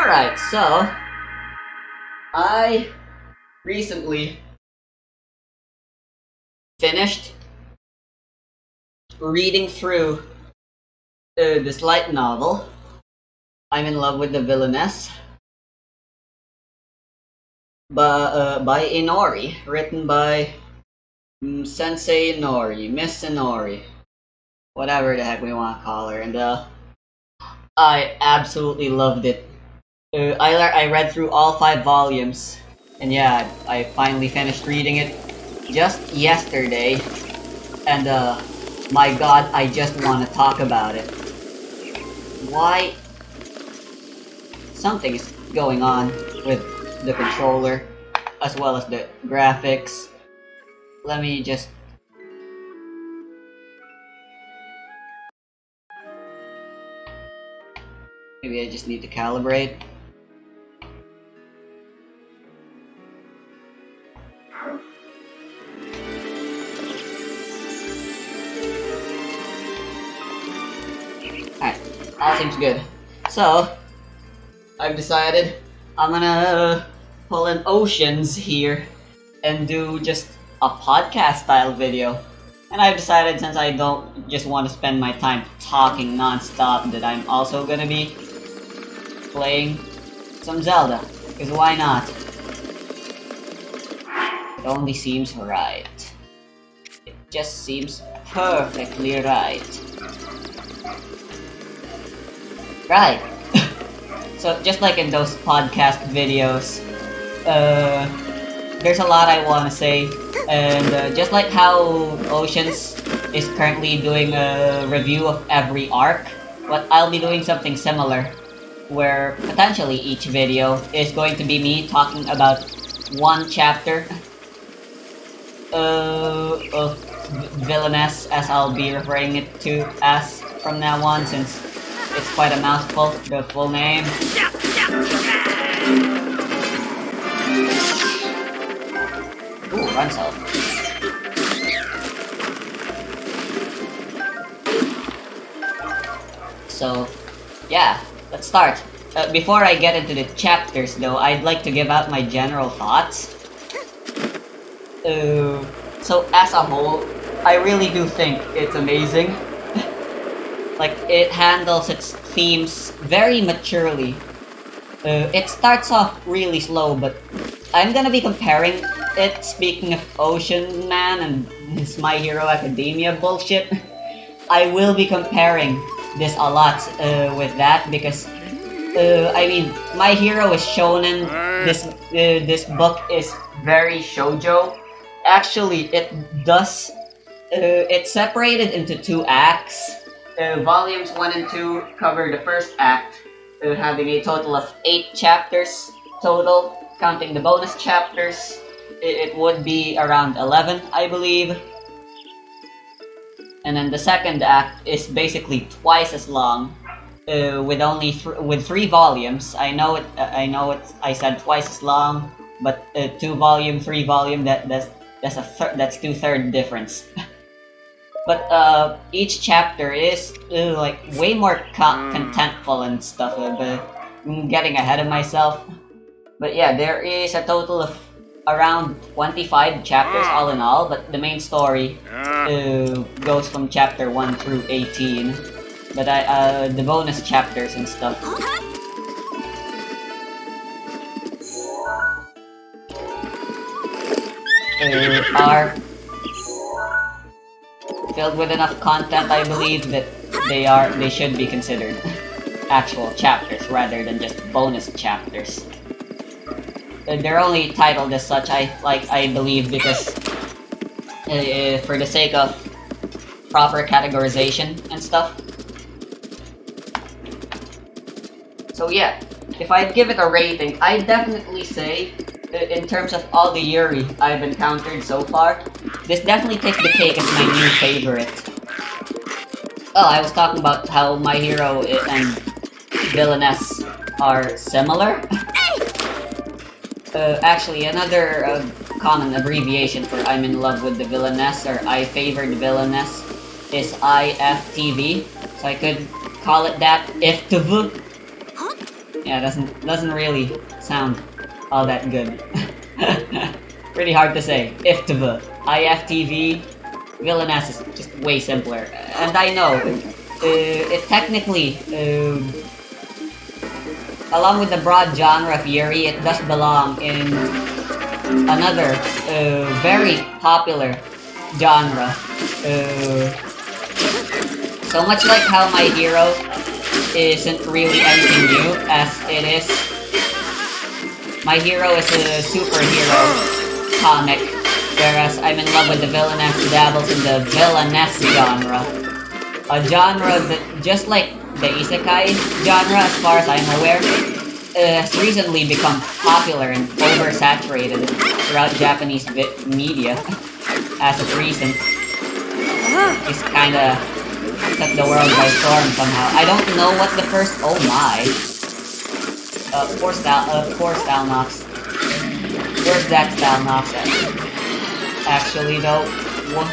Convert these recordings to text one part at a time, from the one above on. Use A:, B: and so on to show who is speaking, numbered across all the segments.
A: Alright, so I recently finished reading through this light novel, I'm in Love with the Villainess, by Inori, written by Sensei Inori, Miss Inori, whatever the heck we want to call her, and I absolutely loved it. I read through all 5 volumes, and yeah, I finally finished reading it just yesterday, and my god, I just want to talk about it. Why? Something is going on with the controller, as well as the graphics. Let me just... Maybe I just need to calibrate. Alright, all seems good. So, I've decided I'm gonna pull in Oceans here and do just a podcast style video. And I've decided, since I don't just want to spend my time talking non-stop, that I'm also gonna be playing some Zelda. Because why not? It only seems right. It just seems perfectly right. Right. So just like in those podcast videos, there's a lot I want to say, and just like how Oceans is currently doing a review of every arc, but I'll be doing something similar, where potentially each video is going to be me talking about one chapter of Villainess, as I'll be referring it to as from now on, since it's quite a mouthful, the full name. Ooh, run cell. So, yeah, let's start. Before I get into the chapters, though, I'd like to give out my general thoughts. So, as a whole, I really do think it's amazing. Like, it handles its themes very maturely. It starts off really slow, but I'm gonna be comparing it, speaking of Ocean Man and his My Hero Academia bullshit. I will be comparing this a lot with that, because I mean, My Hero is shonen. This book is very shoujo. Actually, it's separated into 2 acts. Volumes 1 and 2 cover the first act, having a total of 8 chapters total, counting the bonus chapters. It would be around 11, I believe. And then the second act is basically twice as long, with only with 3 volumes. I know it. I said twice as long, but 2 volume, 3 volume. That's 2/3 difference. But each chapter is like way more contentful and stuff. But I'm getting ahead of myself. But yeah, there is a total of around 25 chapters all in all. But the main story goes from chapter 1 through 18. But the bonus chapters and stuff are filled with enough content, I believe, that they should be considered actual chapters rather than just bonus chapters. They're only titled as such, I believe, because for the sake of proper categorization and stuff. So yeah, if I'd give it a rating, I'd definitely say, in terms of all the Yuri I've encountered so far, this definitely takes the cake as my new favorite. Oh, I was talking about how My Hero and Villainess are similar. Actually, another common abbreviation for I'm in love with the Villainess, or I favor the Villainess, is IFTV. So I could call it that, IFTV. Yeah, doesn't really sound all that good. Pretty hard to say. IFTV. IFTV. Villainess is just way simpler. And I know, it technically, along with the broad genre of Yuri, it does belong in another very popular genre. So much like how My Hero isn't really anything new, as it is. My Hero is a superhero comic, whereas I'm in love with the Villainess dabbles in the Villainess genre. A genre that, just like the Isekai genre, as far as I'm aware, has recently become popular and oversaturated throughout Japanese media. As of recent, it's kinda took the world by storm somehow. I don't know what the first. Oh my! Poor Stalnox. Where's that Stalnox at? Actually, though, what?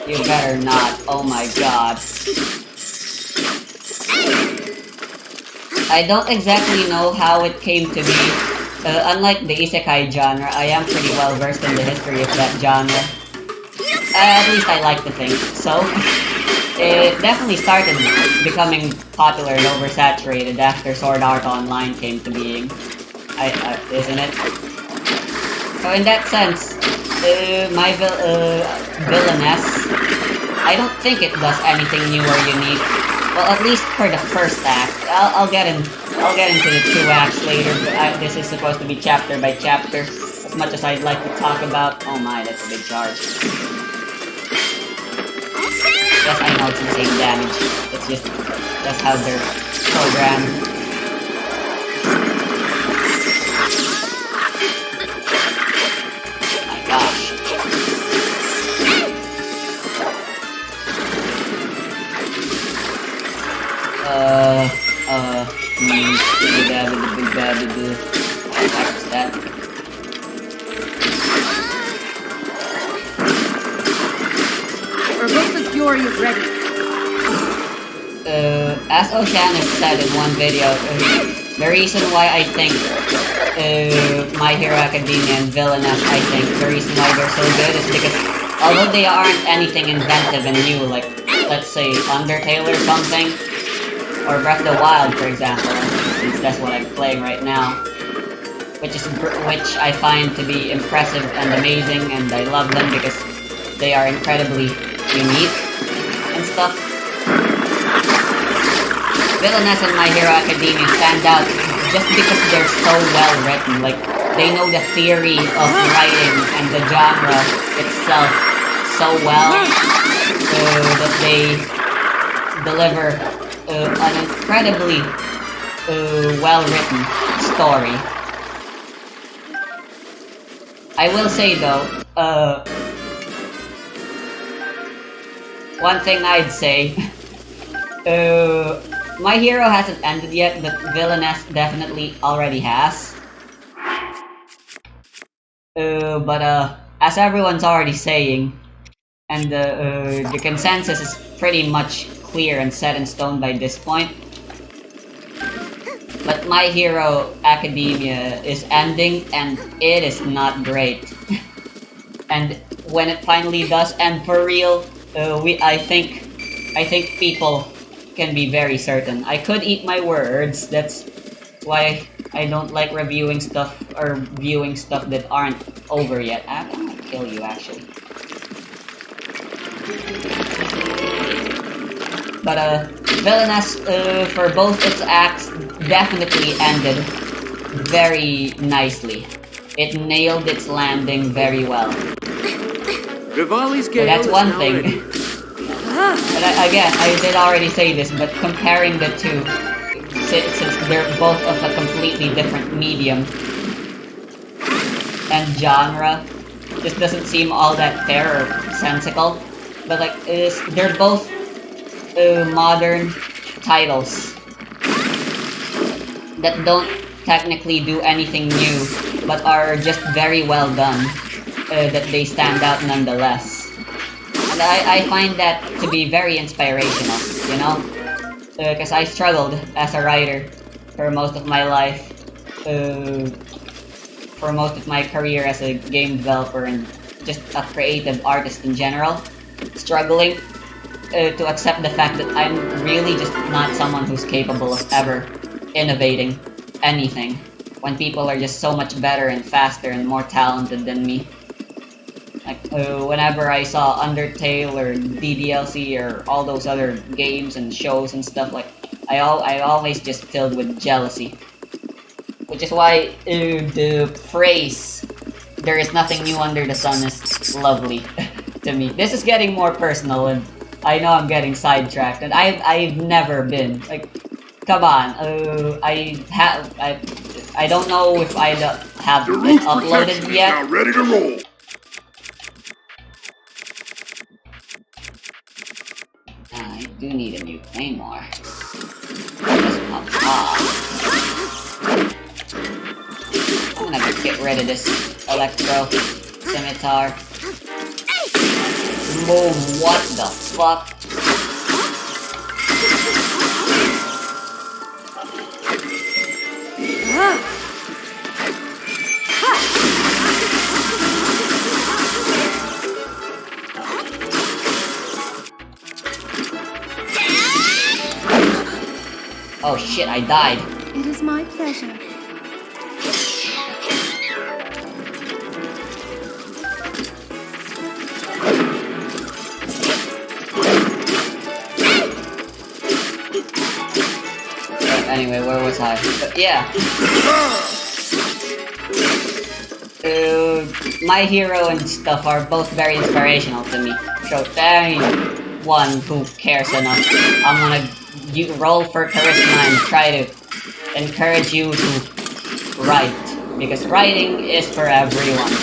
A: You better not. Oh my god. I don't exactly know how it came to be. Unlike the Isekai genre, I am pretty well versed in the history of that genre. At least I like to think. So, it definitely started becoming popular and oversaturated after Sword Art Online came to being. Isn't it? So in that sense, my Villainess, I don't think it does anything new or unique. Well, at least for the first act. I'll get into the 2 acts later, but this is supposed to be chapter by chapter. As much as I'd like to talk about. Oh my, that's a big charge. Yes, I know it's insane damage. It's just that's how they're programmed. That.
B: Urbosa's Fury is ready.
A: As Oceanus said in one video, the reason why I think My Hero Academia and Villainess, I think the reason why they're so good is because although they aren't anything inventive and new, like let's say Undertale or something, or Breath of the Wild, for example, since that's what I'm playing right now, which I find to be impressive and amazing, and I love them because they are incredibly unique and stuff. Villainess and My Hero Academia stand out just because they're so well written. Like, they know the theory of writing and the genre itself so well that they deliver an incredibly well-written story. I will say though, one thing I'd say, My Hero hasn't ended yet, but Villainess definitely already has. But as everyone's already saying, and the consensus is pretty much clear and set in stone by this point, but My Hero Academia is ending, and it is not great. And when it finally does end for real, I think people can be very certain. I could eat my words. That's why I don't like reviewing stuff or viewing stuff that aren't over yet. I'm gonna kill you, actually. But Villainess, for both its acts, definitely ended very nicely. It nailed its landing very well.
C: Rivali's
A: So that's one thing. But again, I did already say this, but comparing the two, since they're both of a completely different medium, and genre just doesn't seem all that fair or sensical. But like, they're both modern titles that don't technically do anything new, but are just very well done. That they stand out nonetheless. And I find that to be very inspirational, you know? Because I struggled as a writer for most of my life, for most of my career as a game developer and just a creative artist in general, struggling to accept the fact that I'm really just not someone who's capable of ever innovating anything, when people are just so much better and faster and more talented than me. Like, whenever I saw Undertale or DDLC or all those other games and shows and stuff, like, I always just filled with jealousy. Which is why the phrase, "there is nothing new under the sun," is lovely to me. This is getting more personal, and I know I'm getting sidetracked, and I've never been. Like, come on, I don't know if I have it uploaded yet.
C: Now ready to roll.
A: I do need a new claymore. Just pop. I'm gonna get rid of this electro scimitar. Boom! What the fuck? Oh shit, I died.
B: It is my pleasure.
A: Anyway, where was I? But yeah. My hero and stuff are both very inspirational to me. So to anyone who cares enough, I'm gonna roll for charisma and try to encourage you to write. Because writing is for everyone.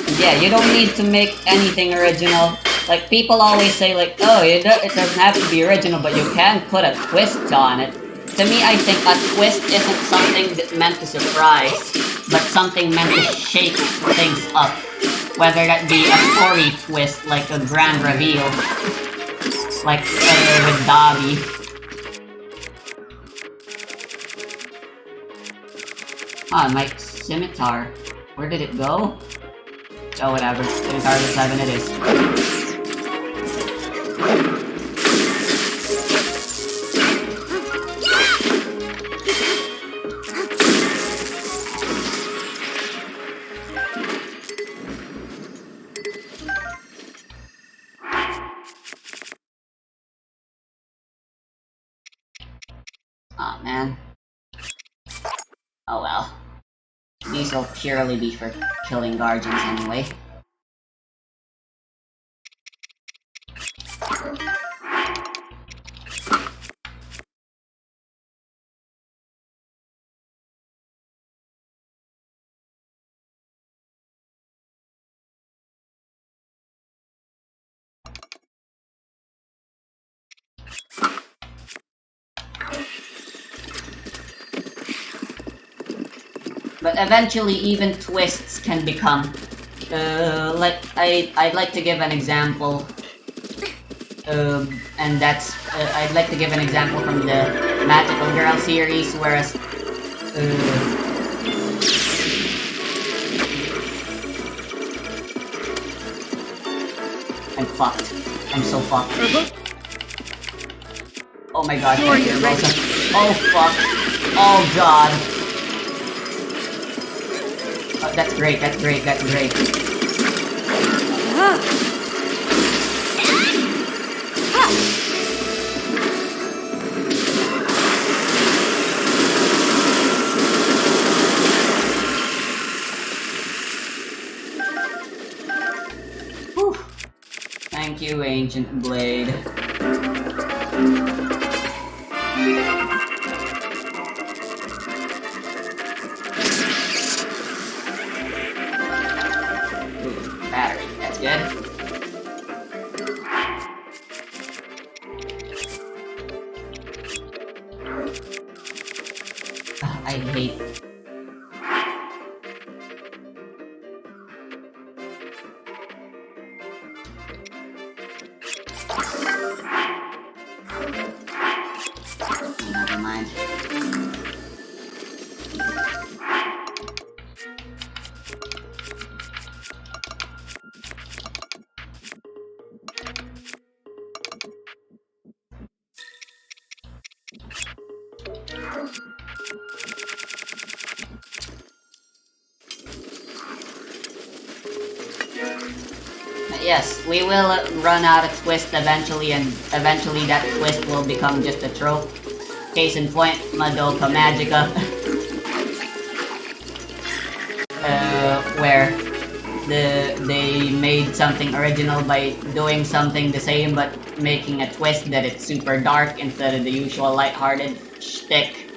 A: And yeah, you don't need to make anything original. Like, people always say like, oh, it doesn't have to be original, but you can put a twist on it. To me, I think a twist isn't something that's meant to surprise, but something meant to shake things up. Whether that be a story twist, like a grand reveal, like with Dobby. Ah, my scimitar. Where did it go? Oh, whatever. Scimitar to 7 it is. Aw, man. Oh well. These will purely be for killing guardians anyway. But eventually, even twists can become, like, I'd like to give an example, and that's, I'd like to give an example from the Magical Girl series, whereas, I'm fucked. I'm so fucked. Oh my god, oh fuck. Oh god. Oh, that's great, that's great, that's great. Whew. Thank you, Ancient Blade. good. I hate... Never mind. Yes, we will run out of twist eventually, and eventually that twist will become just a trope. Case in point, Madoka Magica. Where they made something original by doing something the same but making a twist that it's super dark instead of the usual lighthearted shtick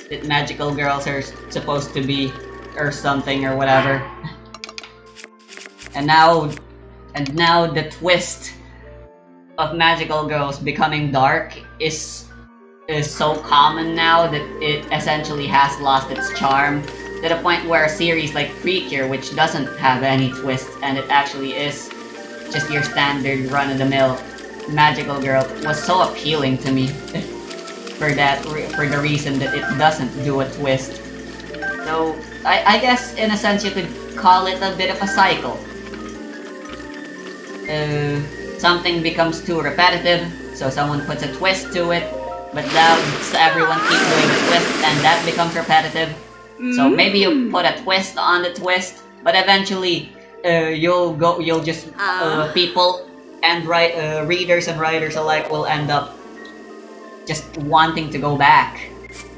A: that magical girls are supposed to be, or something, or whatever. And now the twist of magical girls becoming dark is so common now that it essentially has lost its charm, to the point where a series like Precure, which doesn't have any twist and it actually is just your standard run-of-the-mill magical girl, was so appealing to me for the reason that it doesn't do a twist. So I guess in a sense you could call it a bit of a cycle. Something becomes too repetitive, so someone puts a twist to it, but now everyone keeps doing the twist and that becomes repetitive. So maybe you put a twist on the twist, but eventually you'll just people and readers and writers alike will end up just wanting to go back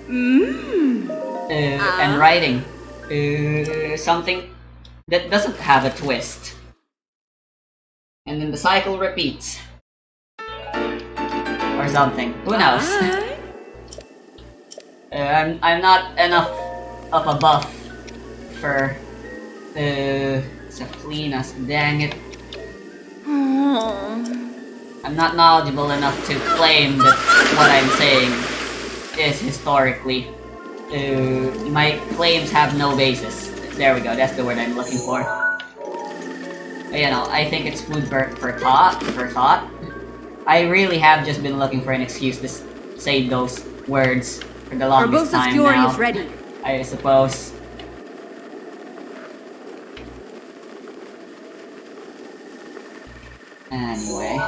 A: and writing something that doesn't have a twist. And then the cycle repeats. Or something. Who knows? I'm not enough of a buff for Saflinas, dang it. I'm not knowledgeable enough to claim that what I'm saying is historically. My claims have no basis. There we go, that's the word I'm looking for. You know, I think it's food for thought. I really have just been looking for an excuse to say those words for the longest time now.
B: Is ready.
A: I suppose. Anyway.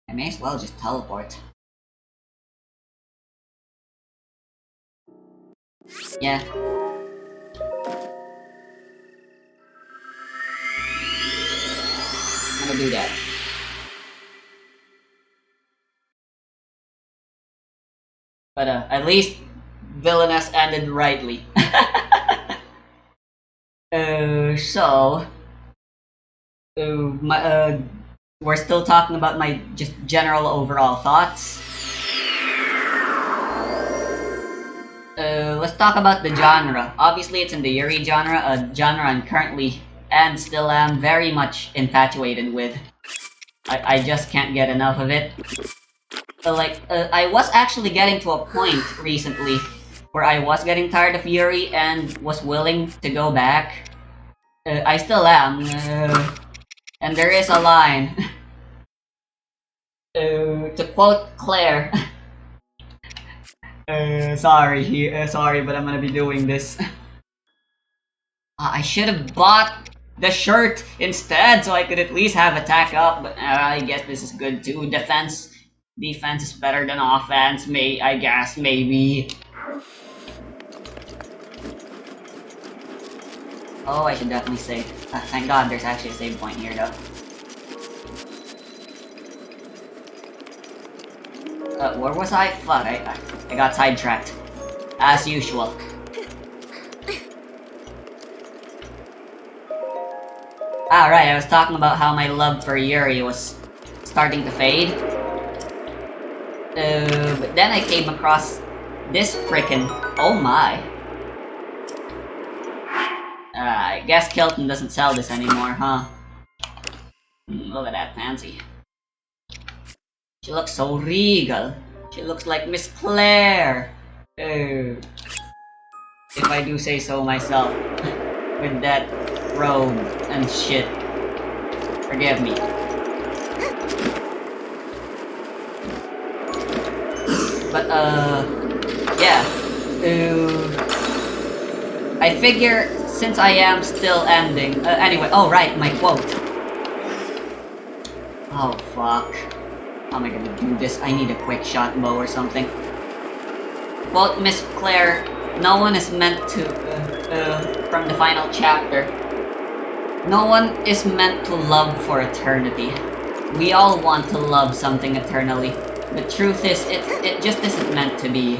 A: I may as well just teleport. Yeah. I'm gonna do that. But at least Villainess ended rightly. So we're still talking about my just general overall thoughts. Let's talk about the genre. Obviously, it's in the Yuri genre, a genre I'm currently and still am very much infatuated with. I just can't get enough of it. I was actually getting to a point recently where I was getting tired of Yuri and was willing to go back. I still am. And there is a line. To quote Claire. Sorry, but I'm gonna be doing this. I should have bought the shirt instead so I could at least have attack up, but I guess this is good too. Defense is better than offense, I guess, maybe. Oh, I should definitely save. Thank God there's actually a save point here though. Where was I? Fuck, I got sidetracked. As usual. Ah, right, I was talking about how my love for Yuri was starting to fade. But then I came across This frickin'... Oh my. I guess Kilton doesn't sell this anymore, huh? Look at that Pansy. She looks so regal. She looks like Miss Claire. Oh. If I do say so myself. With that robe and shit. Forgive me. But, yeah. I figure, since I am still ending... anyway, oh right, my quote. Oh, fuck. How am I gonna do this? I need a quick shot bow or something. Quote Miss Claire, no one is meant to, from the final chapter. No one is meant to love for eternity. We all want to love something eternally. The truth is, it just isn't meant to be.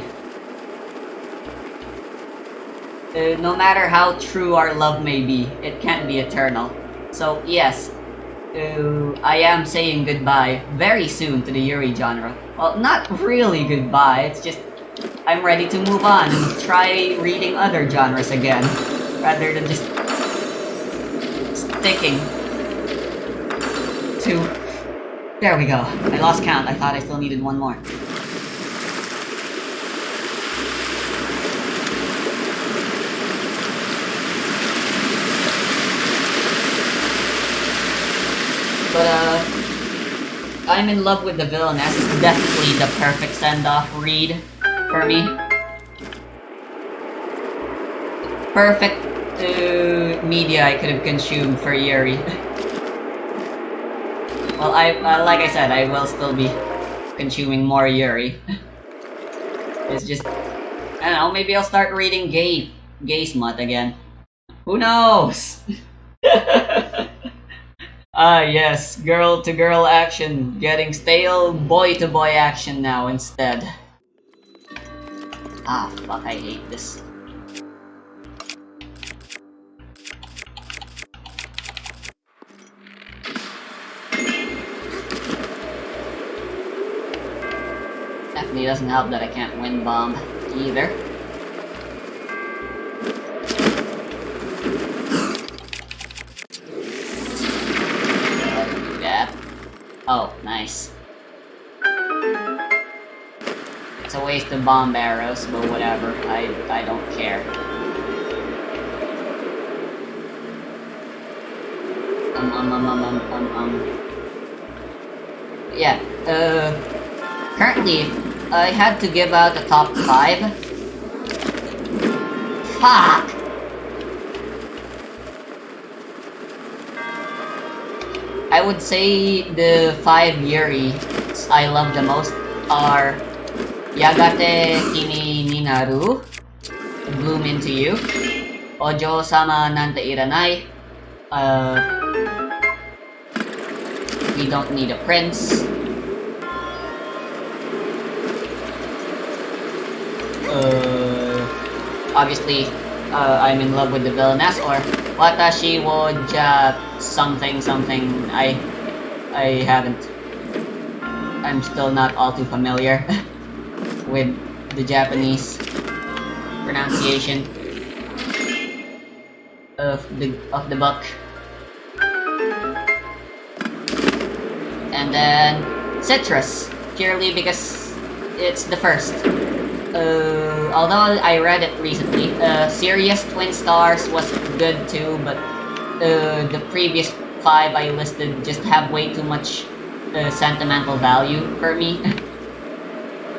A: No matter how true our love may be, it can't be eternal. So, yes, I am saying goodbye very soon to the Yuri genre. Well, not really goodbye, it's just I'm ready to move on and try reading other genres again, rather than just sticking to... There we go. I lost count. I thought I still needed one more. But, I'm in love with the Villainess. It's definitely the perfect send-off read for me. Perfect media I could have consumed for Yuri. Well, like I said, I will still be consuming more Yuri. It's just, I don't know, maybe I'll start reading gay smut again. Who knows? Ah yes, girl-to-girl action, getting stale boy-to-boy action now instead. Ah fuck, I hate this. Definitely doesn't help that I can't win bomb either. Yeah. Oh, nice. It's a waste of bomb arrows, but whatever. I don't care. Yeah. Currently, I had to give out the top 5. Fuck! I would say the 5 Yuri I love the most are Yagate Kimi ni Naru, Bloom Into You, Ojo Sama Nante Iranai, We Don't Need a Prince, obviously, I'm in love with the Villainess, or Watashi wo ja something something. I haven't. I'm still not all too familiar with the Japanese pronunciation of the book. And then Citrus, purely because it's the first. Although I read it recently, Serious Twin Stars was good too, but the previous 5 I listed just have way too much sentimental value for me.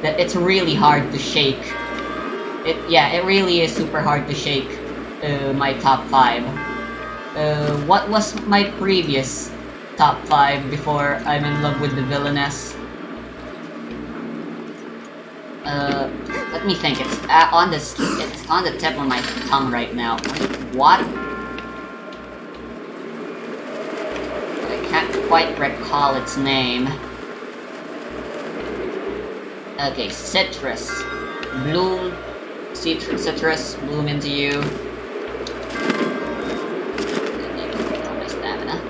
A: That it's really hard to shake. It really is super hard to shake my top 5. What was my previous top 5 before I'm in love with the Villainess? Let me think. It's on the tip of my tongue right now. What? I can't quite recall its name. Okay, Citrus. Bloom. Citrus. Bloom Into You. My stamina.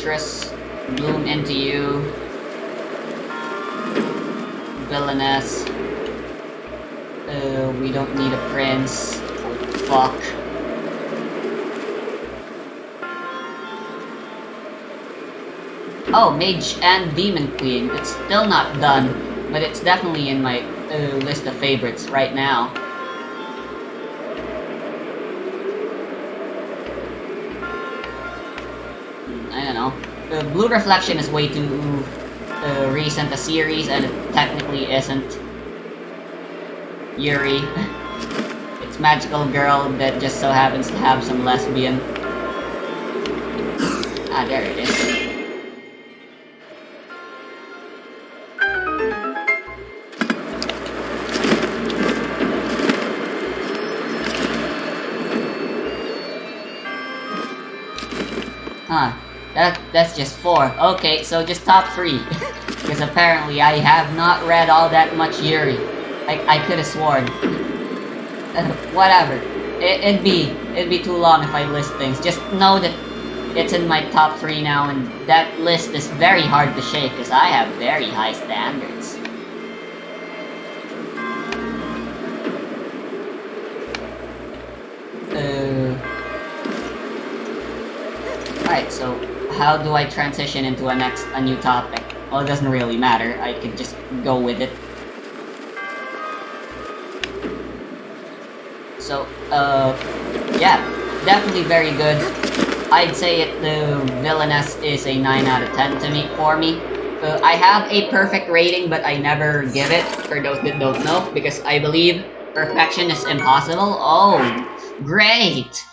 A: Fortress, bloom into you. Villainess. We don't need a prince. Oh, fuck. Oh, Mage and Demon Queen. It's still not done, but it's definitely in my list of favorites right now. I don't know. Blue Reflection is way too recent a series, and it technically isn't. Yuri. It's magical girl that just so happens to have some lesbian. Ah, there it is. Huh. That's just 4. Okay, so just top 3. Because apparently I have not read all that much Yuri. I could have sworn. Whatever. It'd be too long if I list things. Just know that it's in my top 3 now, and that list is very hard to shake because I have very high standards. Alright, so how do I transition into a new topic? Well, it doesn't really matter. I could just go with it. So, yeah, definitely very good. I'd say the Villainess is a 9 out of 10 to me, for me. I have a perfect rating, but I never give it, for those that don't know, because I believe perfection is impossible. Oh, great!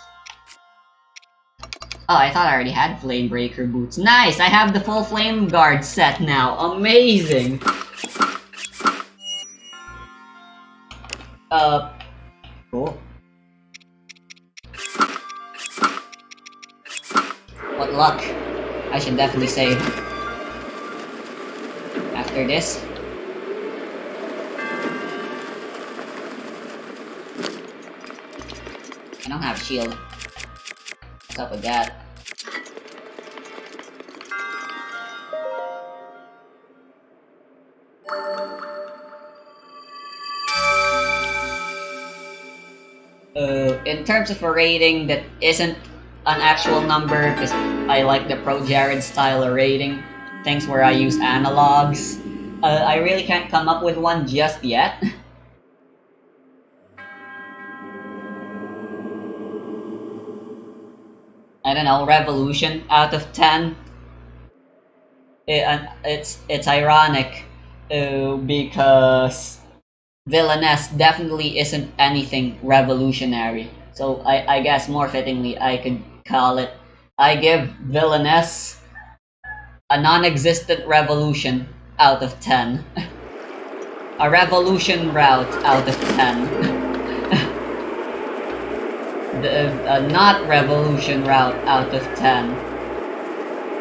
A: Oh, I thought I already had Flame Breaker boots. Nice! I have the full Flame Guard set now. Amazing! Cool. What luck. I should definitely save. After this. I don't have a shield. What's up with that? In terms of a rating that isn't an actual number, because I like the Pro Jared style of rating, things where I use analogs, I really can't come up with one just yet. I don't know, Revolution out of 10. It's ironic because Villainess definitely isn't anything revolutionary. So I guess more fittingly I could call it, I give Villainess a non-existent revolution out of 10. A revolution route out of 10. A not revolution route out of 10.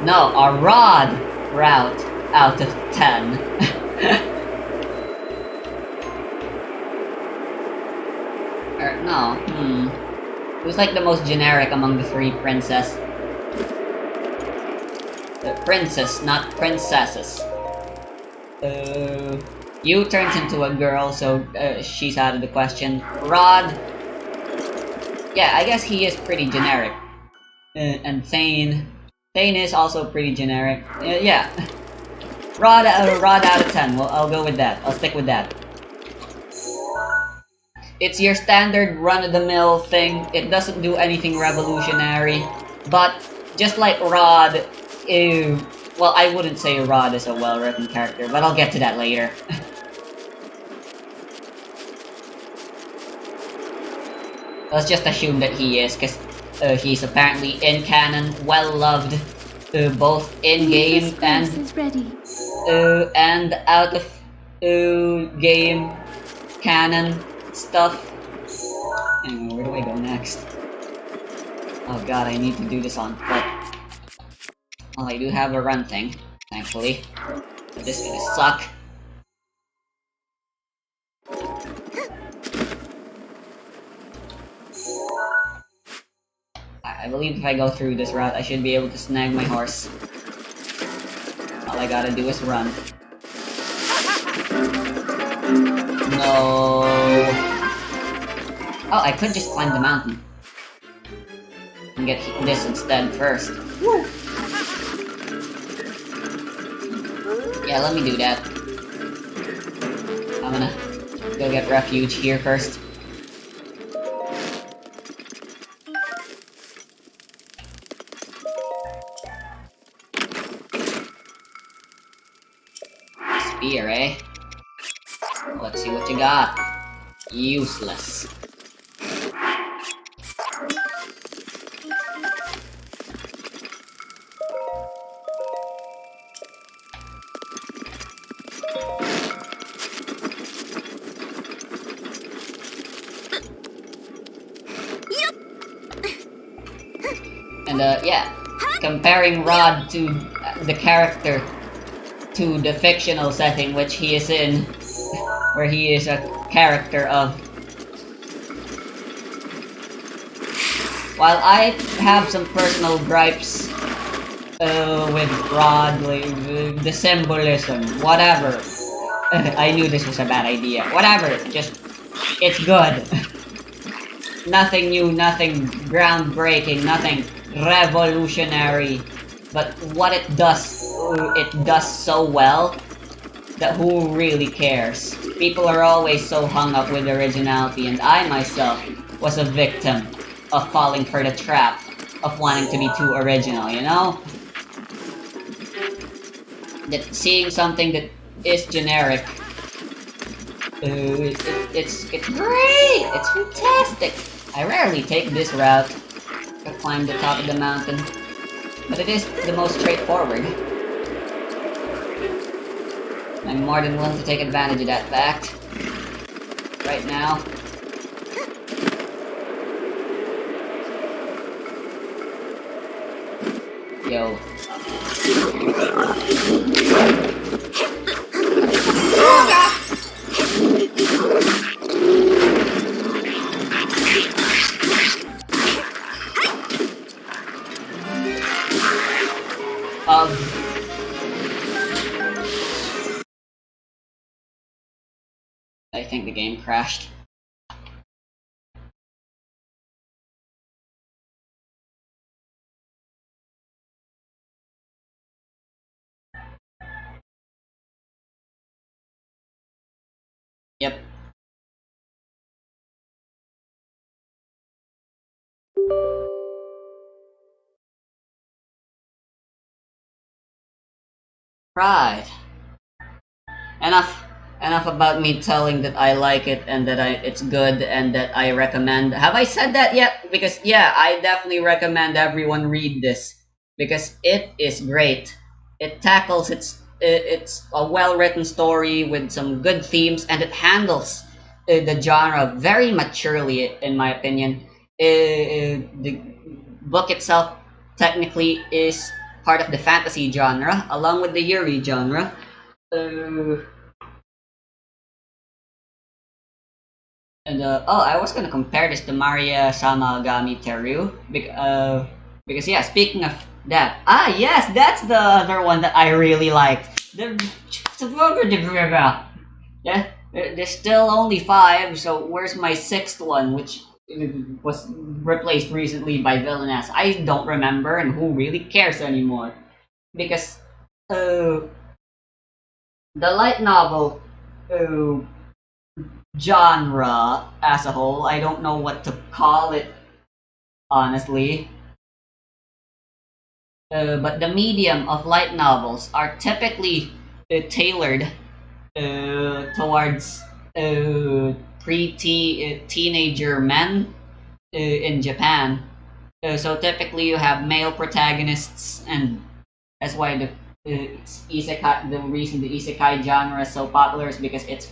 A: No, a rod route out of 10. No, Who's like the most generic among the 3 princess? Princess, not princesses. Yu turns into a girl, so she's out of the question. Rod, yeah, I guess he is pretty generic. And Thane is also pretty generic. Yeah. Rod out of 10. Well, I'll go with that. I'll stick with that. It's your standard run-of-the-mill thing. It doesn't do anything revolutionary. But, just like Rod, well, I wouldn't say Rod is a well-written character, but I'll get to that later. Let's just assume that he is, because he's apparently in canon, well-loved, both in-game and out of game canon stuff. Anyway, where do I go next? Oh god, I need to do this on foot. Well, I do have a run thing, thankfully. But this is gonna suck. I believe if I go through this route, I should be able to snag my horse. All I gotta do is run. No. Oh, I could just climb the mountain. And get this instead first. Woo. Yeah, let me do that. I'm gonna go get refuge here first. Spear, eh? Let's see what you got. Useless. And yeah, comparing Rod to the character to the fictional setting which he is in, where he is a character of. While I have some personal gripes with Rod, like, the symbolism, whatever. I knew this was a bad idea. Whatever, just, it's good. Nothing new, nothing groundbreaking, nothing revolutionary. But what it does so well that who really cares? People are always so hung up with originality, and I myself was a victim of falling for the trap of wanting to be too original, you know? That seeing something that is generic, it's great! It's fantastic! I rarely take this route to climb the top of the mountain, but it is the most straightforward. I'm more than willing to take advantage of that fact. Right now. Yo. I think the game crashed. Yep. Right. Enough about me telling that I like it and that it's good and that I recommend. Have I said that yet? Because yeah, I definitely recommend everyone read this because it is great. It tackles it's a well-written story with some good themes, and it handles the genre very maturely, in my opinion. The book itself technically is part of the fantasy genre, along with the Yuri genre. And oh, I was gonna compare this to Maria Samagami Teru, because yeah, speaking of that, yes, that's the other one that I really liked. Yeah, there's still only 5, so where's my 6th one, which was replaced recently by Villainess? I don't remember, and who really cares anymore? Because the light novel genre as a whole, I don't know what to call it, honestly. But the medium of light novels are typically tailored towards teenager men in Japan. So typically you have male protagonists, and that's why the isekai. The reason the isekai genre is so popular is because it's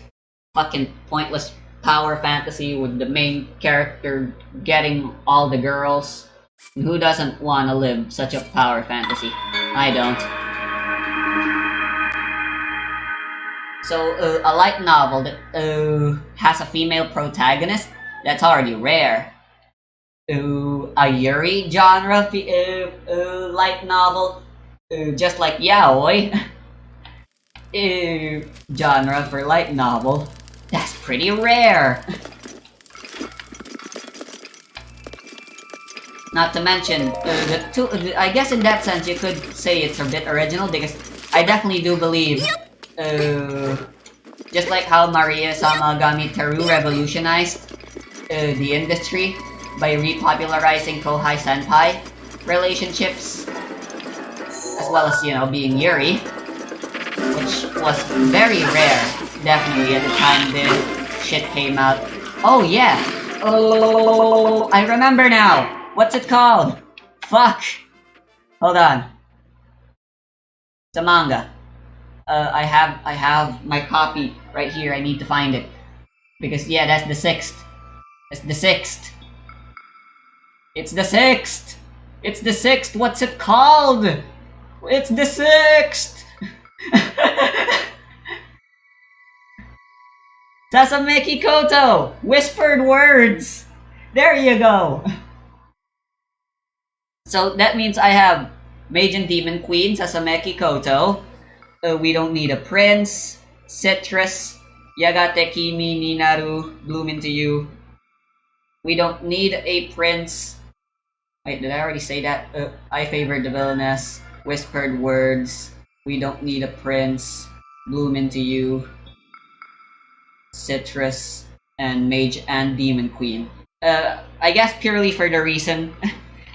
A: fucking pointless power fantasy with the main character getting all the girls. Who doesn't want to live such a power fantasy? I don't. So, a light novel that has a female protagonist, that's already rare. A Yuri genre light novel, just like yaoi, genre for light novel. That's pretty rare. Not to mention, I guess in that sense you could say it's a bit original because I definitely do believe, just like how Maria Samagami Teru revolutionized the industry by repopularizing Kohai Senpai relationships, as well as, you know, being Yuri, which was very rare, definitely, at the time the shit came out. Oh yeah! Oh, I remember now! What's it called? Fuck! Hold on. It's a manga. I have my copy right here. I need to find it. Because yeah, that's the sixth. It's the sixth. It's the sixth! It's the sixth! What's it called? It's the sixth! Sasameki Koto! Whispered words! There you go! So that means I have Mage and Demon Queen, Sasameki Koto. We don't need a prince. Citrus. Yagate Kimi ni Naru. Bloom into you. We don't need a prince. Wait, did I already say that? I favor the Villainess. Whispered words. We don't need a prince. Bloom into you. Citrus. And Mage and Demon Queen. I guess purely for the reason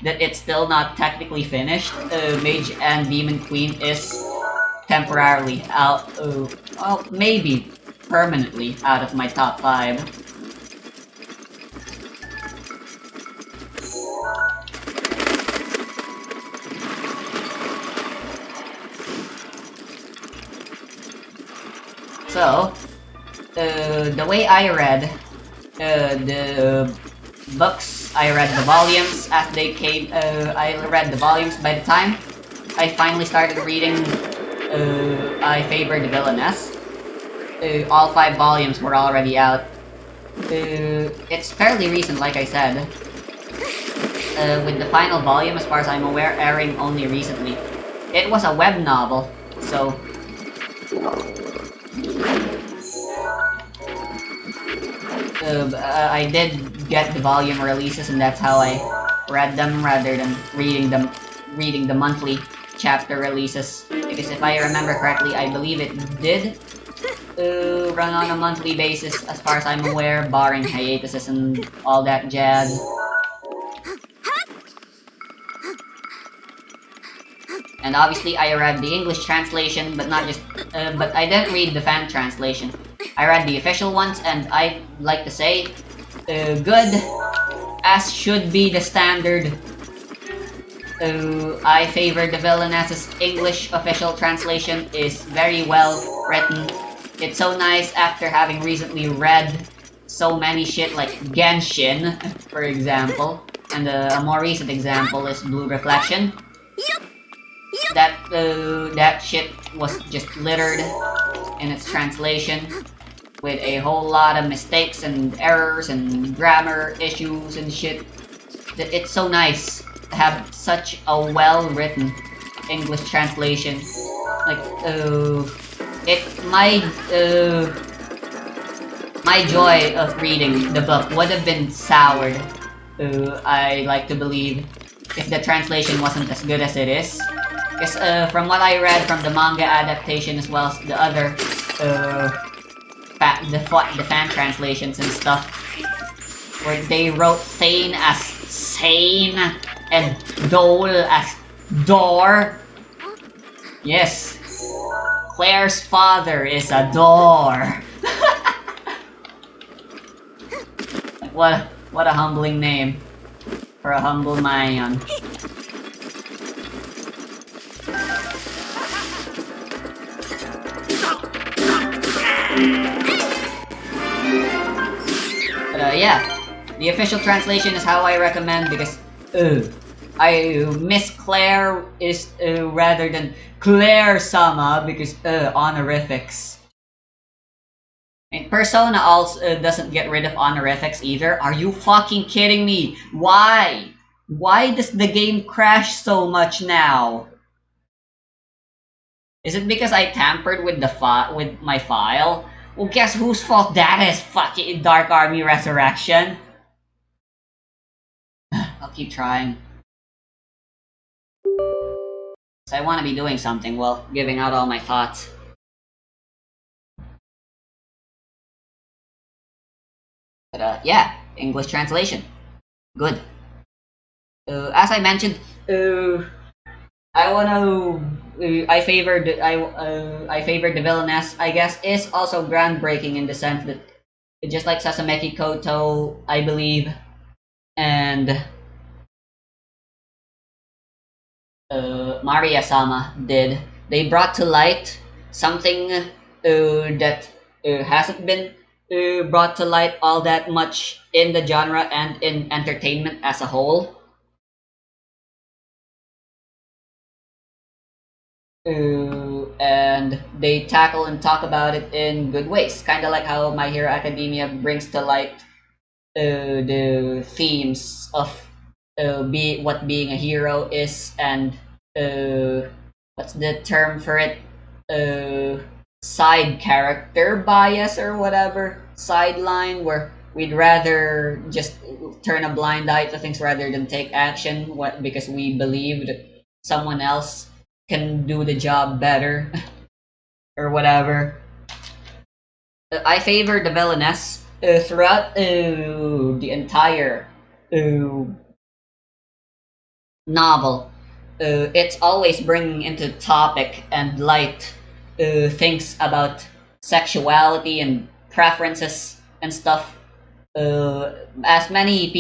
A: that it's still not technically finished. Mage and Demon Queen is temporarily out, well, maybe permanently out of my top 5. So, the way I read the books, I read the volumes as they came, I read the volumes by the time I finally started reading I Favor the Villainess. All 5 volumes were already out. It's fairly recent, like I said. With the final volume, as far as I'm aware, airing only recently. It was a web novel, so... I did get the volume releases, and that's how I read them rather than reading the monthly chapter releases. Because if I remember correctly, I believe it did run on a monthly basis, as far as I'm aware, barring hiatuses and all that jazz. And obviously, I read the English translation, but not just. But I didn't read the fan translation. I read the official ones, and I'd like to say, good, as should be the standard. I Favor the Villainess's English official translation is very well written. It's so nice after having recently read so many shit like Genshin, for example, and a more recent example is Blue Reflection. That shit was just littered in its translation with a whole lot of mistakes and errors and grammar issues and shit. It's so nice to have such a well-written English translation. Like, my joy of reading the book would have been soured, I like to believe, if the translation wasn't as good as it is. Because from what I read from the manga adaptation as well as the other the fan translations and stuff, where they wrote Thane as Sane and Dole as Door. Yes, Claire's father is a door. What a humbling name for a humble man. But yeah, the official translation is how I recommend because Miss Claire is rather than Claire-sama because honorifics. And Persona also doesn't get rid of honorifics either. Are you fucking kidding me? Why? Why does the game crash so much now? Is it because I tampered with with my file? Well, guess whose fault that is? Fucking Dark Army Resurrection. I'll keep trying. So I want to be doing something while giving out all my thoughts. But yeah, English translation. Good. As I mentioned, I wanna. I favored the Villainess. I guess is also groundbreaking in the sense that just like Sasameki Koto, I believe, and Maria-sama did. They brought to light something that hasn't been brought to light all that much in the genre and in entertainment as a whole. And they tackle and talk about it in good ways, kind of like how My Hero Academia brings to light the themes of what being a hero is, and what's the term for it? Uh, Side character bias or whatever, sideline, where we'd rather just turn a blind eye to things rather than take action, because we believe that someone else can do the job better or whatever. I favor the Villainess throughout the entire uh, novel. It's always bringing into topic and light things about sexuality and preferences and stuff. As many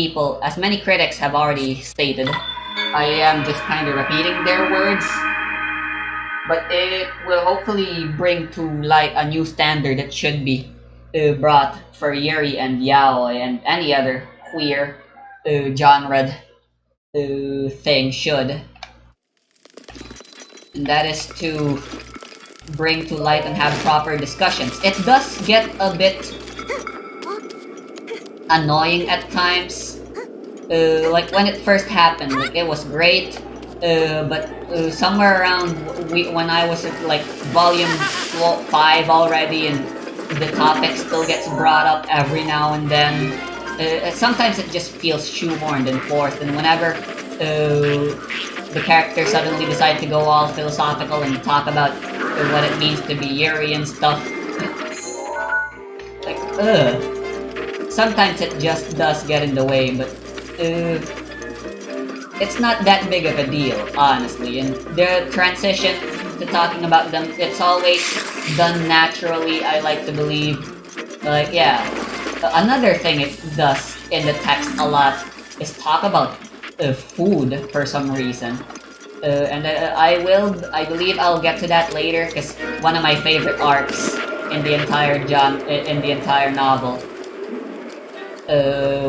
A: critics have already stated, I am just kind of repeating their words, but it will hopefully bring to light a new standard that should be brought for Yuri and Yaoi and any other queer genre thing should, and that is to bring to light and have proper discussions. It does get a bit annoying at times. Like when it first happened, like it was great, but somewhere around when I was at like volume 5 already, and the topic still gets brought up every now and then. Sometimes it just feels shoehorned and forced, and whenever the character suddenly decide to go all philosophical and talk about what it means to be Yuri and stuff, like, sometimes it just does get in the way, but it's not that big of a deal, honestly. And the transition to talking about them, it's always done naturally, I like to believe. Like, yeah. Another thing it does in the text a lot is talk about food for some reason. And I believe I'll get to that later, because one of my favorite arcs in the entire novel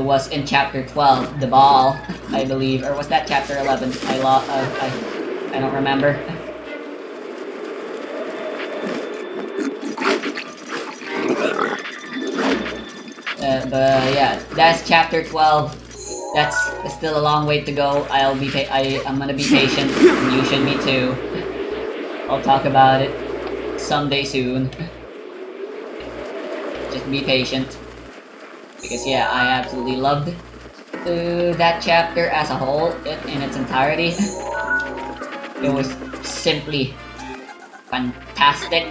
A: was in chapter 12, the ball, I believe, or was that chapter 11? I don't remember. But yeah, that's chapter 12. That's still a long way to go. I'm gonna be patient, and you should be too. I'll talk about it someday soon. Just be patient. Because yeah, I absolutely loved that chapter as a whole, in its entirety. It was simply fantastic.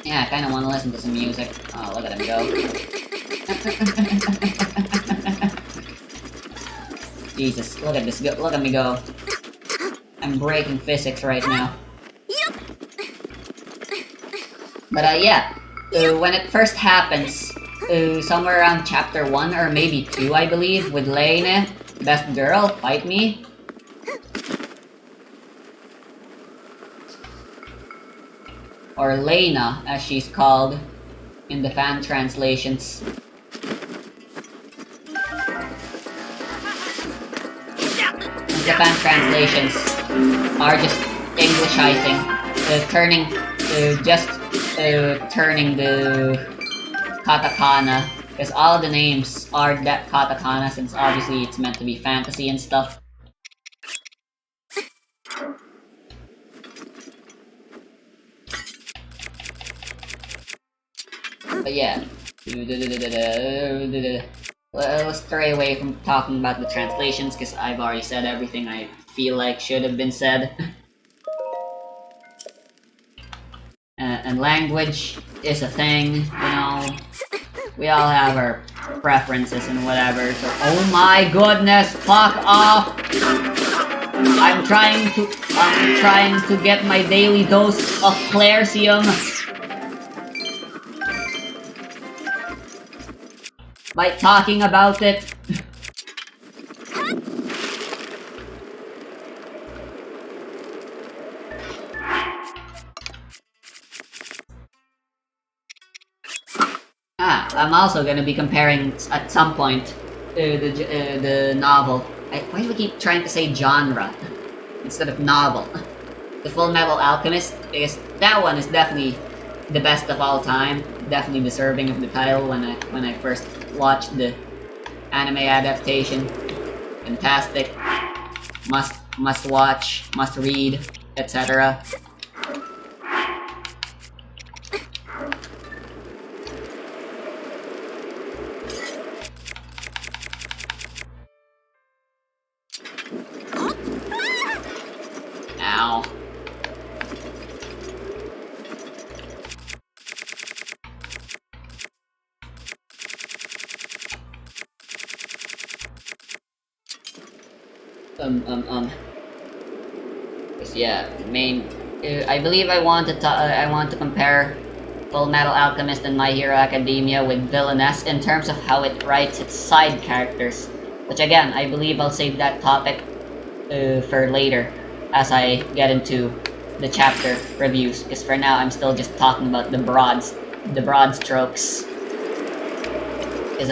A: Yeah, I kind of want to listen to some music. Oh, look at him go. Jesus, look at this. Look at me go. I'm breaking physics right now. But yeah, when it first happens, somewhere around chapter 1 or maybe 2, I believe, with Lene, best girl, fight me. Or Lena, as she's called in the fan translations. The fan translations are just Englishizing, turning the katakana, because all the names are that katakana, since obviously it's meant to be fantasy and stuff. But yeah. Let's stray away from talking about the translations, because I've already said everything I feel like should have been said. And language is a thing, you know. We all have our preferences and whatever, so oh my goodness, fuck off! I'm trying to get my daily dose of Claircium by talking about it. I'm also gonna be comparing at some point the novel. Why do we keep trying to say genre instead of novel? The Full Metal Alchemist, because that one is definitely the best of all time. Definitely deserving of the title when I first watched the anime adaptation. Fantastic, must watch, must read, etc. Ow. Yeah, main. I believe I want to compare Full Metal Alchemist and My Hero Academia with Villainess in terms of how it writes its side characters. Which again, I believe I'll save that topic for later as I get into the chapter reviews. Because for now, I'm still just talking about the broad strokes. Is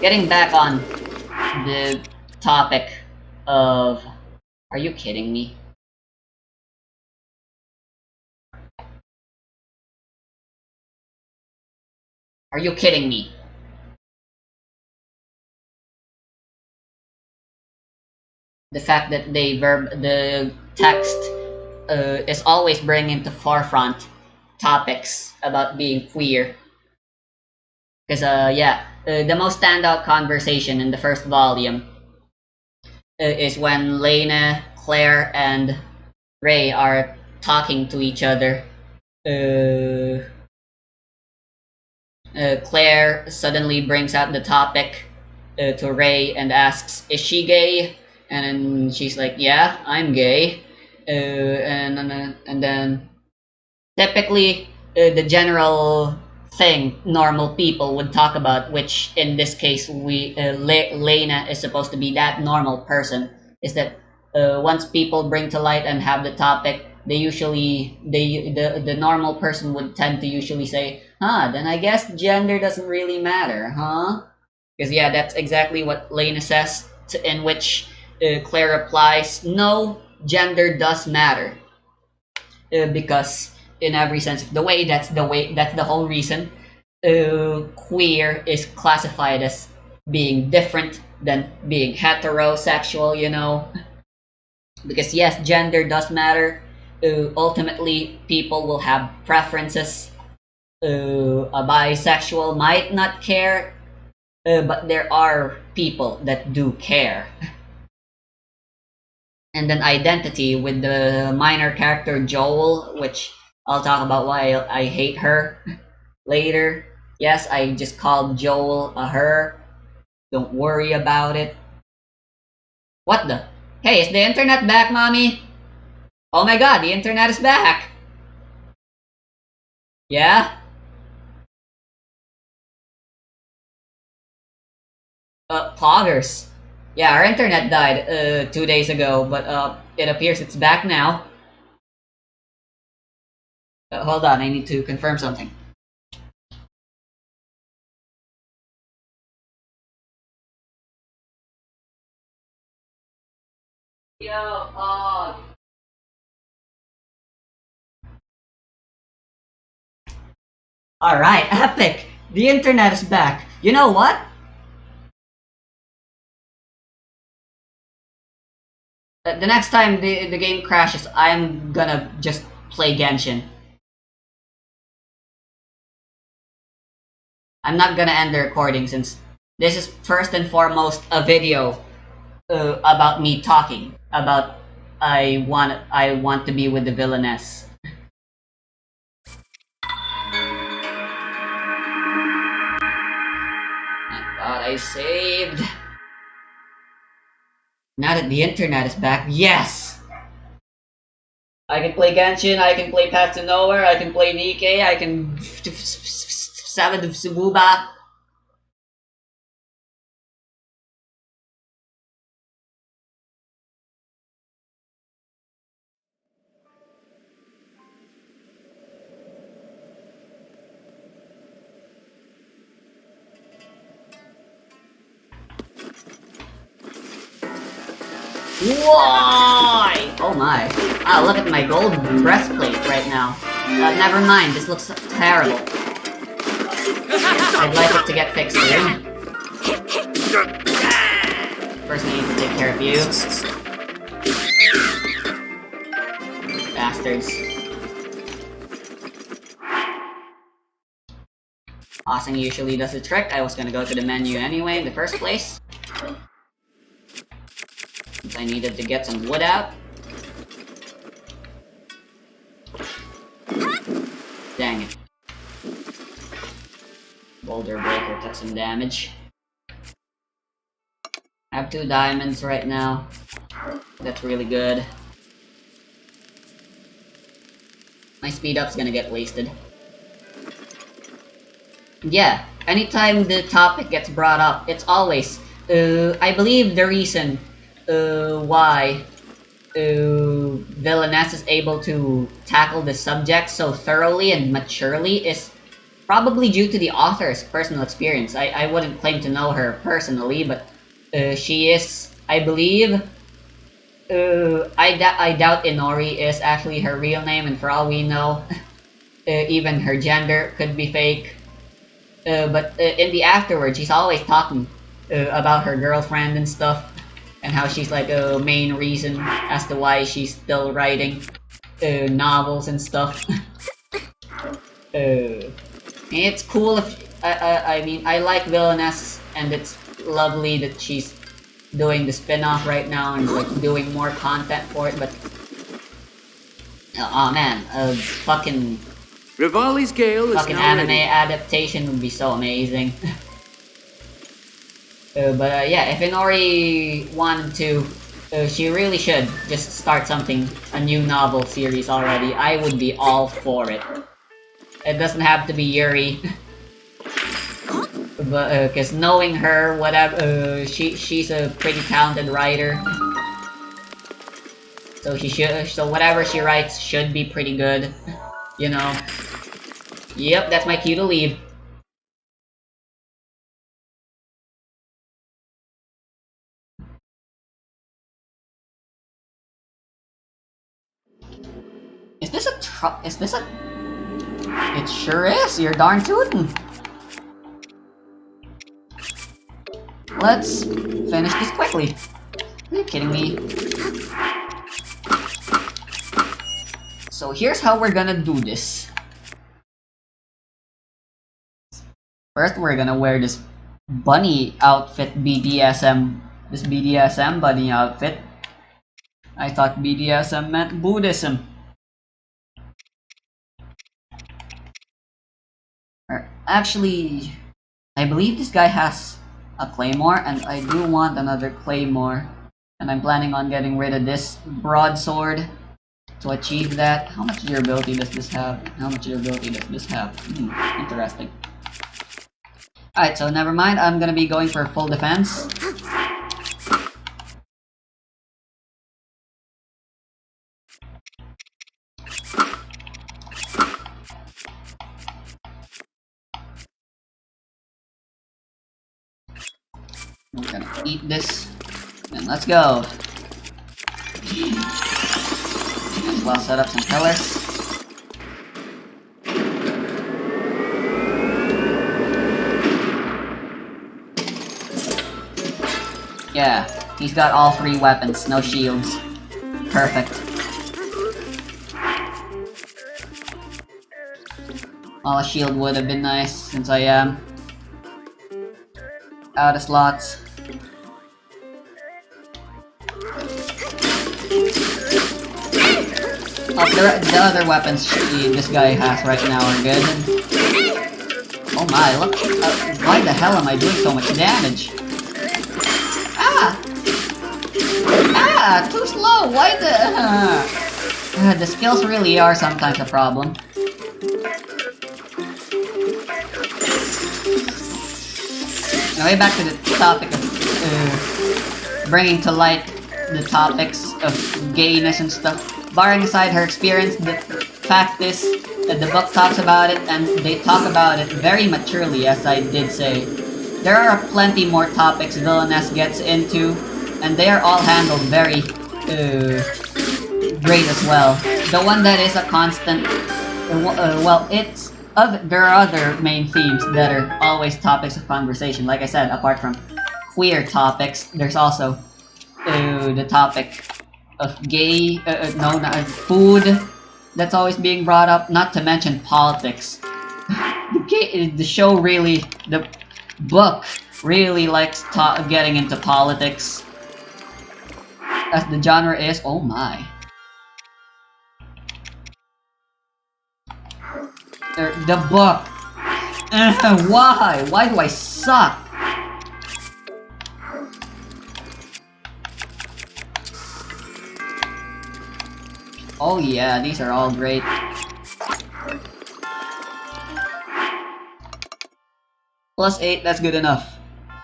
A: getting back on the topic of. Are you kidding me? Are you kidding me? The fact that the text is always bringing to forefront topics about being queer. Because yeah, the most standout conversation in the first volume is when Lena, Claire, and Ray are talking to each other. Uh, Claire suddenly brings out the topic to Ray and asks, "Is she gay?" And then she's like, "Yeah, I'm gay." And then typically the general thing normal people would talk about, which in this case Lena is supposed to be that normal person, is that once people bring to light and have the topic, the normal person would tend to usually say, "Huh, then I guess gender doesn't really matter, huh?" Because yeah, that's exactly what Lena says, in which Claire replies, "No, gender does matter." Because in every sense of the way, that's the whole reason queer is classified as being different than being heterosexual, you know. Because yes, gender does matter. Ultimately, people will have preferences. A bisexual might not care, but there are people that do care. And then identity with the minor character Joel, which I'll talk about why I hate her later. Yes, I just called Joel a her. Don't worry about it. What the? Hey, is the internet back, mommy? Oh my god, the internet is back! Yeah? Poggers. Yeah, our internet died 2 days ago, but it appears it's back now. Hold on, I need to confirm something. Yo, Alright, epic! The internet is back. You know what? The next time the game crashes, I'm gonna just play Genshin. I'm not gonna end the recording since this is first and foremost a video about me talking about I want to be with the Villainess. Thank God I saved. Now that the internet is back, yes! I can play Genshin, I can play Path to Nowhere, I can play Nikkei, I can Seven of Sububa. Why? Oh my. Ah, look at my gold breastplate right now. Never mind, this looks terrible. I'd like it to get fixed soon. First I need to take care of you. Bastards. Tossing usually does the trick. I was gonna go to the menu anyway in the first place. Since I needed to get some wood out. Dang it. Boulder Breaker took some damage. I have 2 diamonds right now. That's really good. My speed up's gonna get wasted. Yeah, anytime the topic gets brought up, it's always, I believe the reason why Villainess is able to tackle the subject so thoroughly and maturely is probably due to the author's personal experience. I wouldn't claim to know her personally, but she is, I believe, I doubt Inori is actually her real name, and for all we know, even her gender could be fake. But in the afterwards, she's always talking about her girlfriend and stuff, and how she's like a main reason as to why she's still writing novels and stuff. It's cool if I mean I like Villainess, and it's lovely that she's doing the spin-off right now and like doing more content for it. But oh man, fucking
C: Rivali's Gale is
A: fucking
C: now
A: anime
C: ready.
A: adaptation would be so amazing. But yeah, if Inori wanted to, she really should just start something, a new novel series already. I would be all for it. It doesn't have to be Yuri. But, cause knowing her, whatever, she's a pretty talented writer. So whatever she writes should be pretty good. You know. Yep, that's my cue to leave. Is this a... It sure is, you're darn tootin'. Let's finish this quickly. Are you kidding me? So here's how we're gonna do this. First, we're gonna wear this bunny outfit this BDSM bunny outfit. I thought BDSM meant Buddhism. Actually, I believe this guy has a claymore, and I do want another claymore. And I'm planning on getting rid of this broadsword to achieve that. How much durability does this have? How much durability does this have? Interesting. Alright, so never mind. I'm gonna be going for full defense. We're gonna eat this, and let's go. Might as well set up some pillars. Yeah, he's got all 3 weapons, no shields. Perfect. Well, a shield would have been nice since I am out of slots. Oh, the other weapons this guy has right now are good. Oh my, look. Why the hell am I doing so much damage? Ah! Ah! Too slow! Why the skills really are sometimes a problem. Anyway, back to the topic of bringing to light the topics of gayness and stuff. Barring aside her experience, the fact is that the book talks about it, and they talk about it very maturely, as I did say. There are plenty more topics Villainess gets into, and they are all handled very great as well. The one that is a constant, well, there are other main themes that are always topics of conversation. Like I said, apart from queer topics, there's also the topic of food that's always being brought up, not to mention politics. The book really likes getting into politics, as the genre is. Oh my. The book. Why? Why do I suck? Oh yeah, these are all great. +8, that's good enough.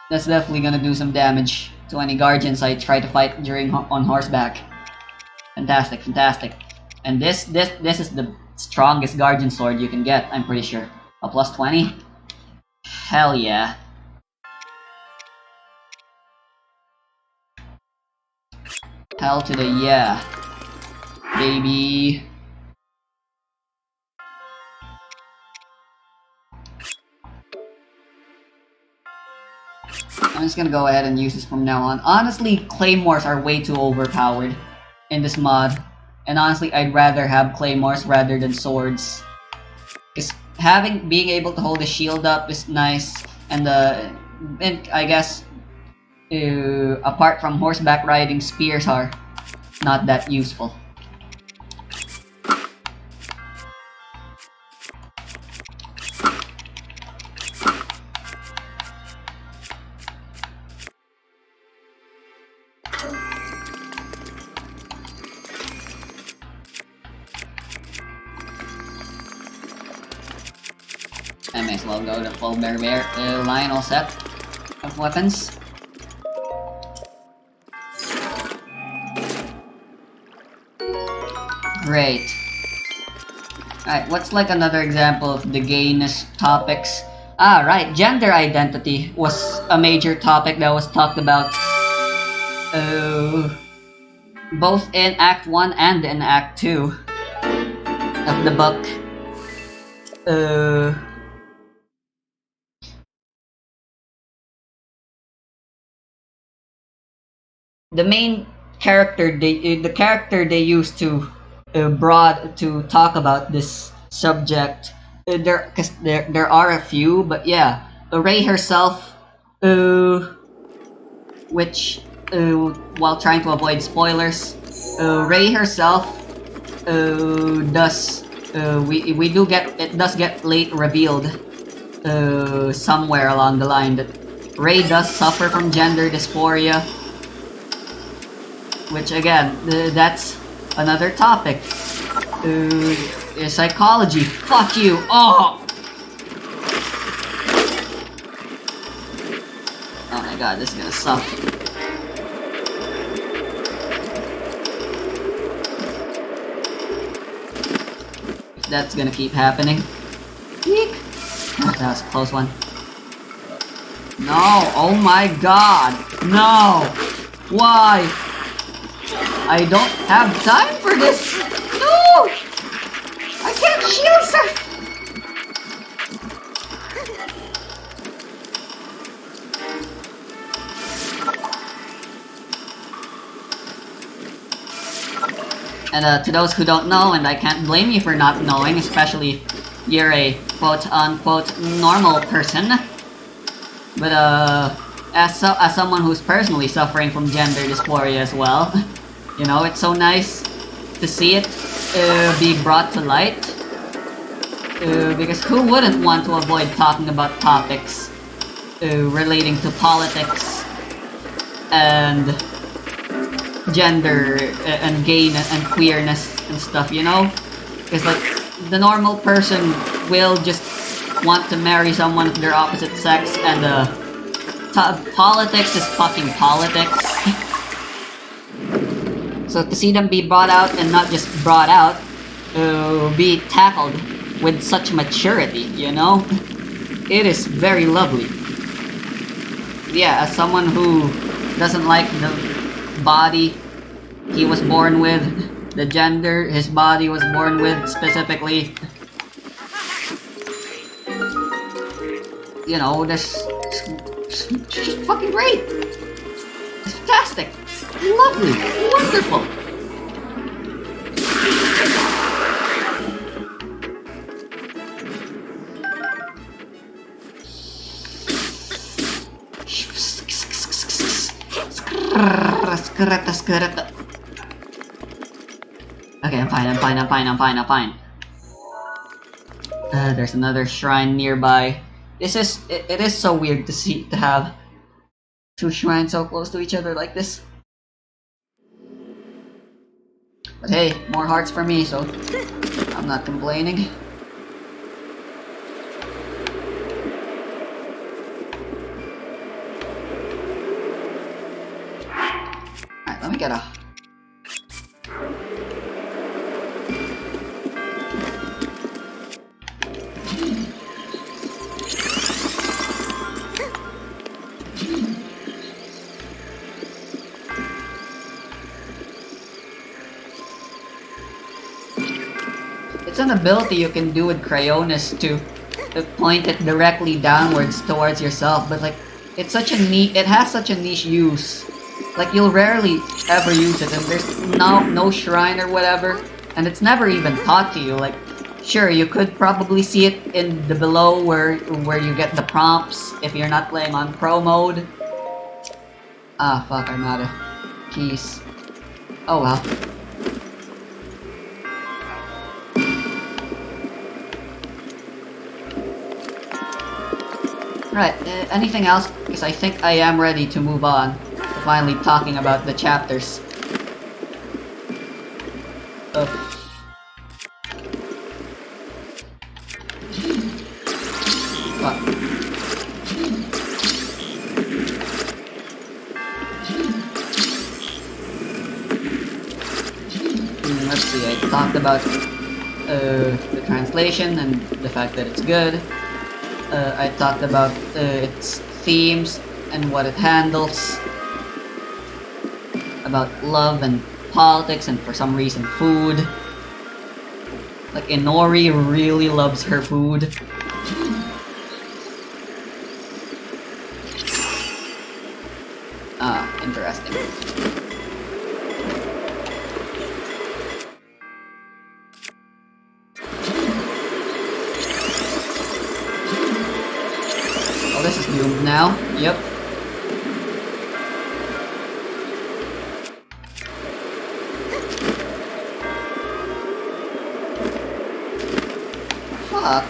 A: That's definitely gonna do some damage to any guardians I try to fight on horseback. Fantastic, fantastic. And this is the strongest guardian sword you can get, I'm pretty sure. A +20? Hell yeah. Hell to the yeah. Baby. I'm just gonna go ahead and use this from now on. Honestly, claymores are way too overpowered in this mod. And honestly, I'd rather have claymores rather than swords. Because being able to hold the shield up is nice, and I guess apart from horseback riding, spears are not that useful. I may as well go to full Lionel set of weapons. Great. Alright, what's like another example of the gayness topics? Ah, right, gender identity was a major topic that was talked about both in Act 1 and in Act 2 of the book. The main character the character they used to talk about this subject, there are a few, but yeah, Rey herself, which while trying to avoid spoilers, Rey herself does it does get late revealed somewhere along the line that Rey does suffer from gender dysphoria. Which again, that's another topic. Psychology. Fuck you. Oh! Oh my god, this is gonna suck. If that's gonna keep happening. Eek. Oh, that was a close one. No! Oh my god! No! Why? I don't have time for this! No! I can't shield surf! And to those who don't know, and I can't blame you for not knowing, especially if you're a quote-unquote normal person, but as someone who's personally suffering from gender dysphoria as well, you know, it's so nice to see it be brought to light, because who wouldn't want to avoid talking about topics relating to politics and gender and gayness and queerness and stuff, you know? Because like the normal person will just want to marry someone of their opposite sex, and politics is fucking politics. So to see them be brought out, and not just brought out, be tackled with such maturity, you know? It is very lovely. Yeah, as someone who doesn't like the body he was born with, the gender his body was born with specifically, you know, this is just fucking great. It's fantastic, lovely, wonderful. Okay, I'm fine. There's another shrine nearby. It is so weird to have two shrines so close to each other like this. But hey, more hearts for me, so I'm not complaining. Alright, let me get a... It's an ability you can do with Cryonis to point it directly downwards towards yourself, but like, it's such a it has such a niche use. Like, you'll rarely ever use it, and there's no shrine or whatever, and it's never even taught to you. Like, sure, you could probably see it in the below where you get the prompts if you're not playing on pro mode. Ah, fuck, I'm out of keys. Oh well. Right, anything else? Because I think I am ready to move on to finally talking about the chapters. Fuck. Let's see, I talked about the translation and the fact that it's good. I talked about its themes and what it handles, about love and politics, and for some reason food. Like, Inori really loves her food. Ah, interesting. Oh, this is doomed now. Yep. Fuck.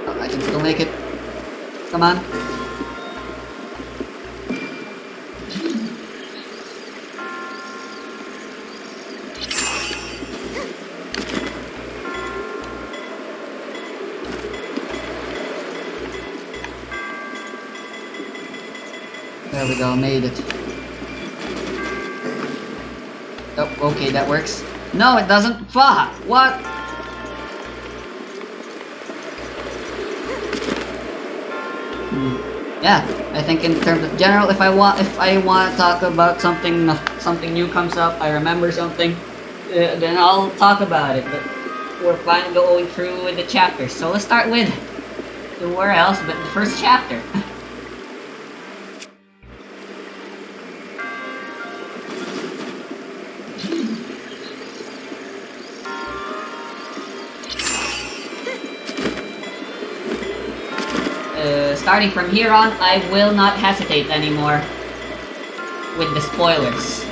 A: Oh, I can still make it. Come on. There we go, made it. Oh, okay, that works. No, it doesn't. Fuck! What? Yeah, I think in terms of general, if I want to talk about something new comes up, I remember something, then I'll talk about it. But we're fine going through with the chapters, so let's start with where else but the first chapter. Starting from here on, I will not hesitate anymore with the spoilers.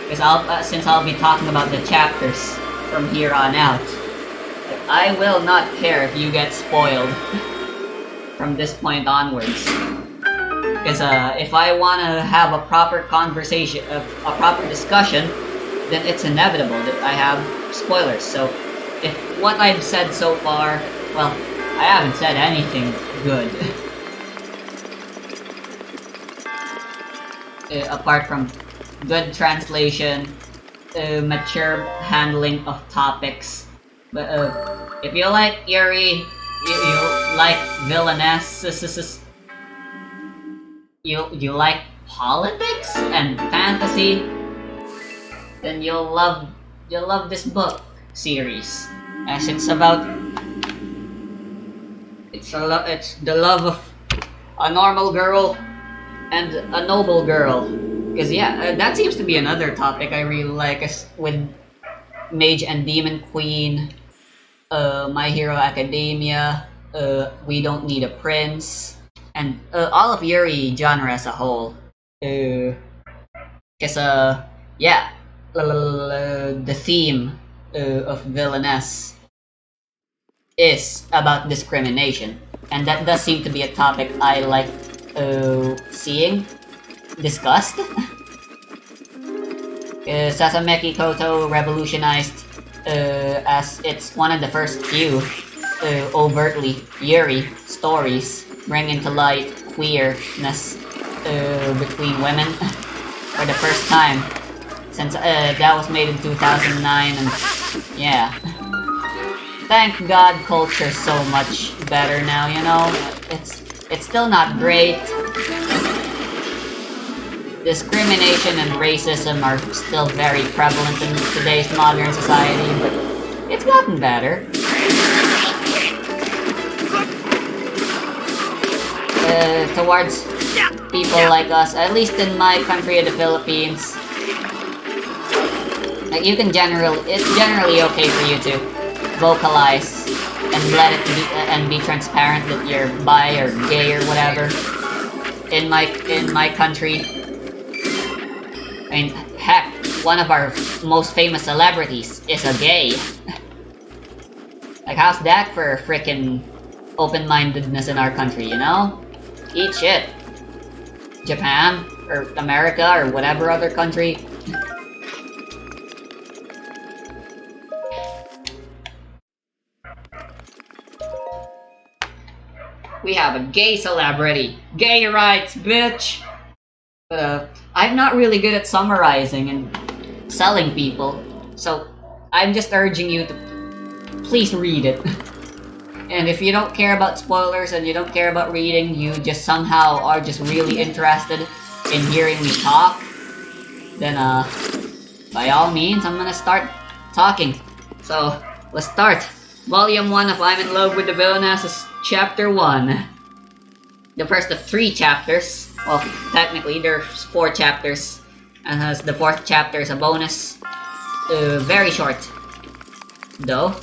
A: Because since I'll be talking about the chapters from here on out, I will not care if you get spoiled from this point onwards. Because if I want to have a proper conversation, a proper discussion, then it's inevitable that I have spoilers. So if what I've said so far, well, I haven't said anything good. Apart from good translation, mature handling of topics. But if you like Yuri, you like Villainess, you like politics and fantasy, then you'll love this book series, as it's about it's the love of a normal girl and a noble girl. Because yeah, that seems to be another topic I really like, with Mage and Demon Queen, My Hero Academia, We Don't Need a Prince, and all of Yuri genre as a whole. Because yeah, the theme of Villainess is about discrimination, and that does seem to be a topic I like seeing discussed. Sasameki Koto revolutionized as it's one of the first few overtly Yuri stories bringing to light queerness between women for the first time since that was made in 2009, and yeah. Thank God culture's so much better now, you know? It's still not great. Discrimination and racism are still very prevalent in today's modern society, but it's gotten better. Towards people like us, at least in my country, the Philippines, like it's generally okay for you to vocalize and let it be and be transparent that you're bi or gay or whatever. In my country, I mean, heck, one of our most famous celebrities is a gay. Like, how's that for frickin' open-mindedness in our country, you know? Eat shit. Japan, or America, or whatever other country. We have a gay celebrity. Gay rights, bitch! But, I'm not really good at summarizing and selling people, so I'm just urging you to please read it. And if you don't care about spoilers and you don't care about reading, you just somehow are just really interested in hearing me talk, then by all means, I'm gonna start talking. So, let's start. Volume 1 of I'm in Love with the Villainess is Chapter 1. The first of 3 chapters. Well, technically, there's 4 chapters, and as the 4th chapter is a bonus. Very short, though.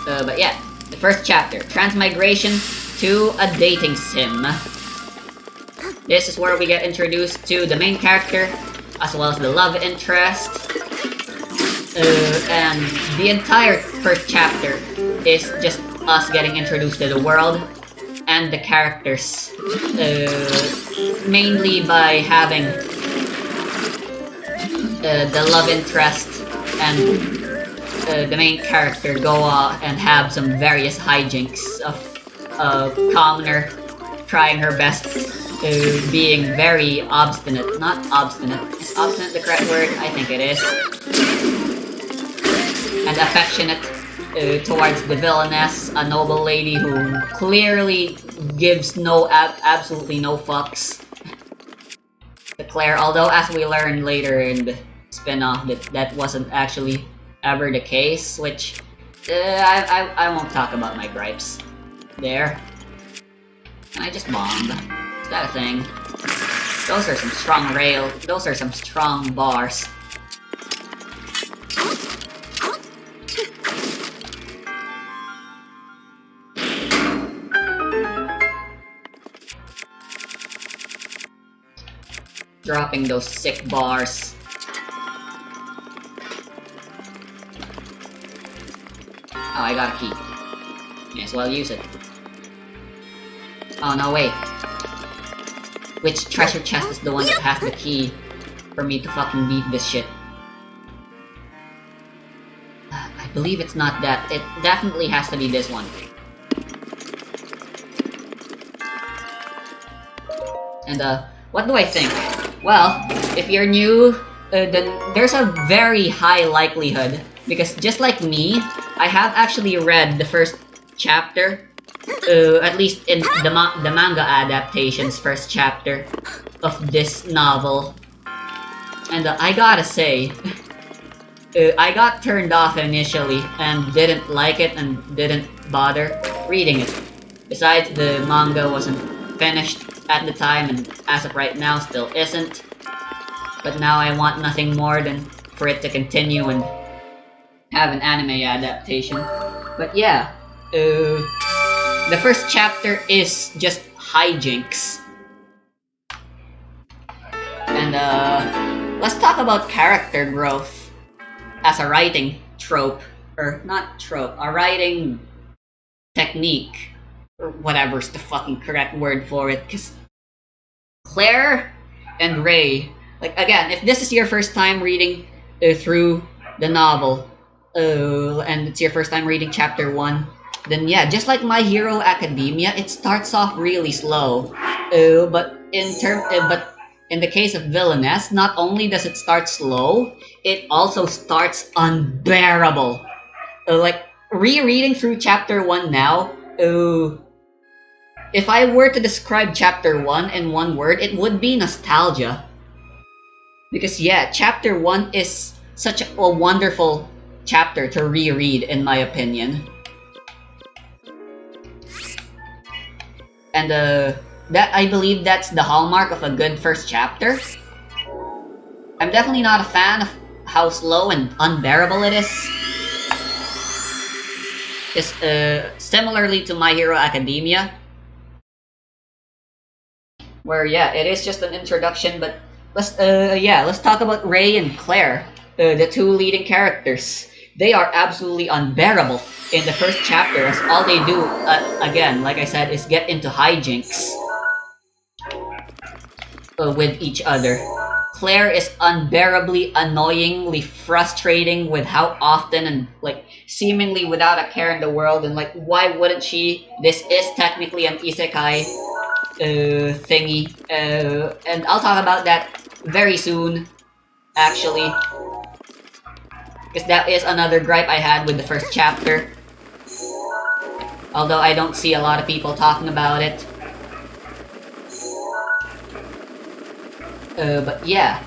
A: But yeah, the first chapter, Transmigration to a Dating Sim. This is where we get introduced to the main character, as well as the love interest. And the entire first chapter is just us getting introduced to the world and the characters. Mainly by having the love interest and the main character go and have some various hijinks of commoner trying her best, being very obstinate. Not obstinate. Is obstinate the correct word? I think it is. And affectionate towards the Villainess, a noble lady who clearly gives absolutely no fucks to Claire, although as we learn later in the spin-off that wasn't actually ever the case, which I won't talk about my gripes there. I just bombed. Is that a thing? Those are some strong bars. dropping those sick bars. Oh, I got a key. May as well use it. Oh, no, wait. Which treasure chest is the one that has the key for me to fucking beat this shit? I believe it's not that. It definitely has to be this one. And, what do I think? Well, if you're new, then there's a very high likelihood, because just like me, I have actually read the first chapter, at least in the manga adaptation's first chapter of this novel. And I gotta say, I got turned off initially and didn't like it and didn't bother reading it. Besides, the manga wasn't finished at the time, and as of right now still isn't. But now I want nothing more than for it to continue and have an anime adaptation. But yeah, the first chapter is just hijinks. And let's talk about character growth as a writing trope, or not trope, a writing technique, or whatever's the fucking correct word for it, because Claire and Ray, like, again, if this is your first time reading through the novel, and it's your first time reading chapter 1, then yeah, just like My Hero Academia, it starts off really slow. But in the case of Villainess, not only does it start slow, it also starts unbearable. Like, rereading through chapter 1 now, if I were to describe chapter 1 in one word, it would be nostalgia. Because yeah, chapter 1 is such a wonderful chapter to reread, in my opinion. And that, I believe that's the hallmark of a good first chapter. I'm definitely not a fan of how slow and unbearable it is. It's similarly to My Hero Academia, where yeah, it is just an introduction. But let's talk about Ray and Claire, the two leading characters. They are absolutely unbearable in the first chapter, as all they do, again, like I said, is get into hijinks with each other. Claire is unbearably, annoyingly frustrating with how often and, like, seemingly without a care in the world, and, like, why wouldn't she? This is technically an isekai thingy, and I'll talk about that very soon, actually. Because that is another gripe I had with the first chapter. Although I don't see a lot of people talking about it. But yeah.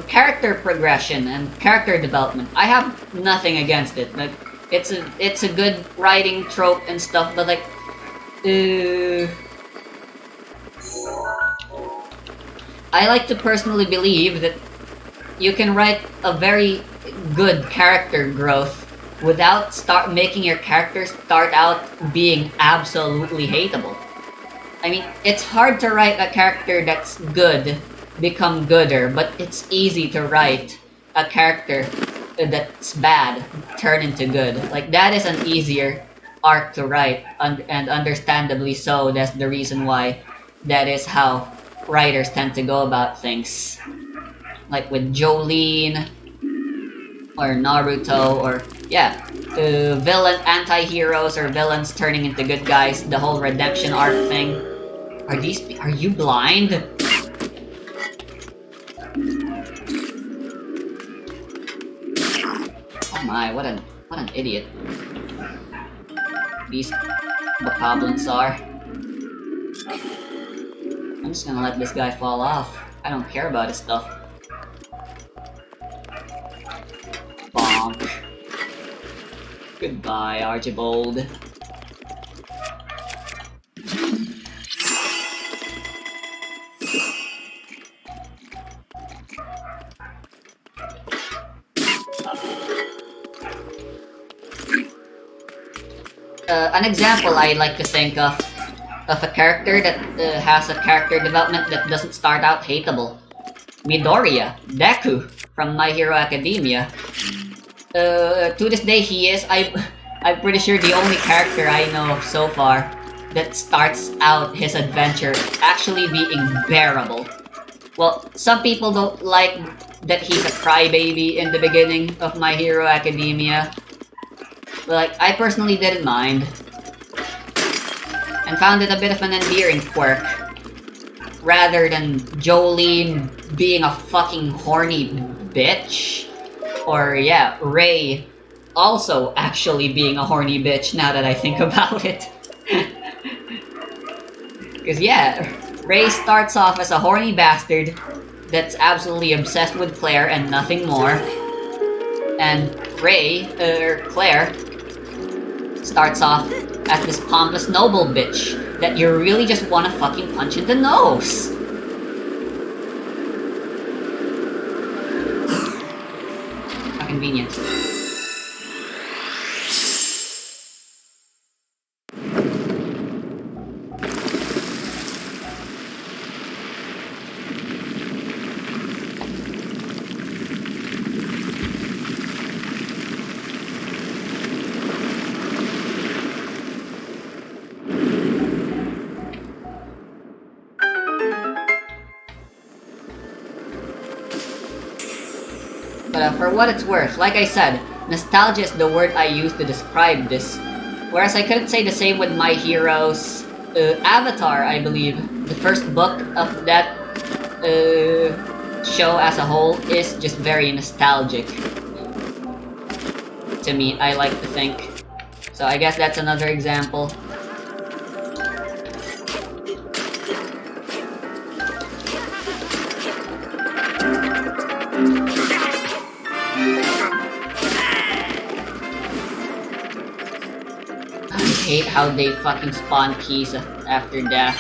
A: Character progression and character development. I have nothing against it. Like, it's a good writing trope and stuff, but like, I like to personally believe that you can write a very good character growth without making your character start out being absolutely hateable. I mean, it's hard to write a character that's good become gooder, but it's easy to write a character that's bad turn into good. Like, that is an easier arc to write, and understandably so. That's the reason why that is how writers tend to go about things. Like with Jolene, or Naruto, or yeah, anti-heroes or villains turning into good guys, the whole redemption arc thing. Are you blind? Oh my, what an idiot these bokoblins are. I'm just gonna let this guy fall off. I don't care about his stuff. Bonk. Goodbye, Archibald. An example I like to think of of a character that has a character development that doesn't start out hateable. Midoriya, Deku, from My Hero Academia. To this day, he is, I'm pretty sure, the only character I know of so far that starts out his adventure actually being bearable. Well, some people don't like that he's a crybaby in the beginning of My Hero Academia. But, like, I personally didn't mind. And found it a bit of an endearing quirk. Rather than Jolene being a fucking horny bitch. Or, yeah, Ray also actually being a horny bitch now that I think about it. Because, yeah, Ray starts off as a horny bastard that's absolutely obsessed with Claire and nothing more. And Claire, starts off as this pompous noble bitch that you really just want to fucking punch in the nose. How convenient. But for what it's worth, like I said, nostalgia is the word I use to describe this. Whereas I couldn't say the same with My Hero's Avatar, I believe. The first book of that show as a whole is just very nostalgic. To me, I like to think. So I guess that's another example. I hate how they fucking spawn keys after death.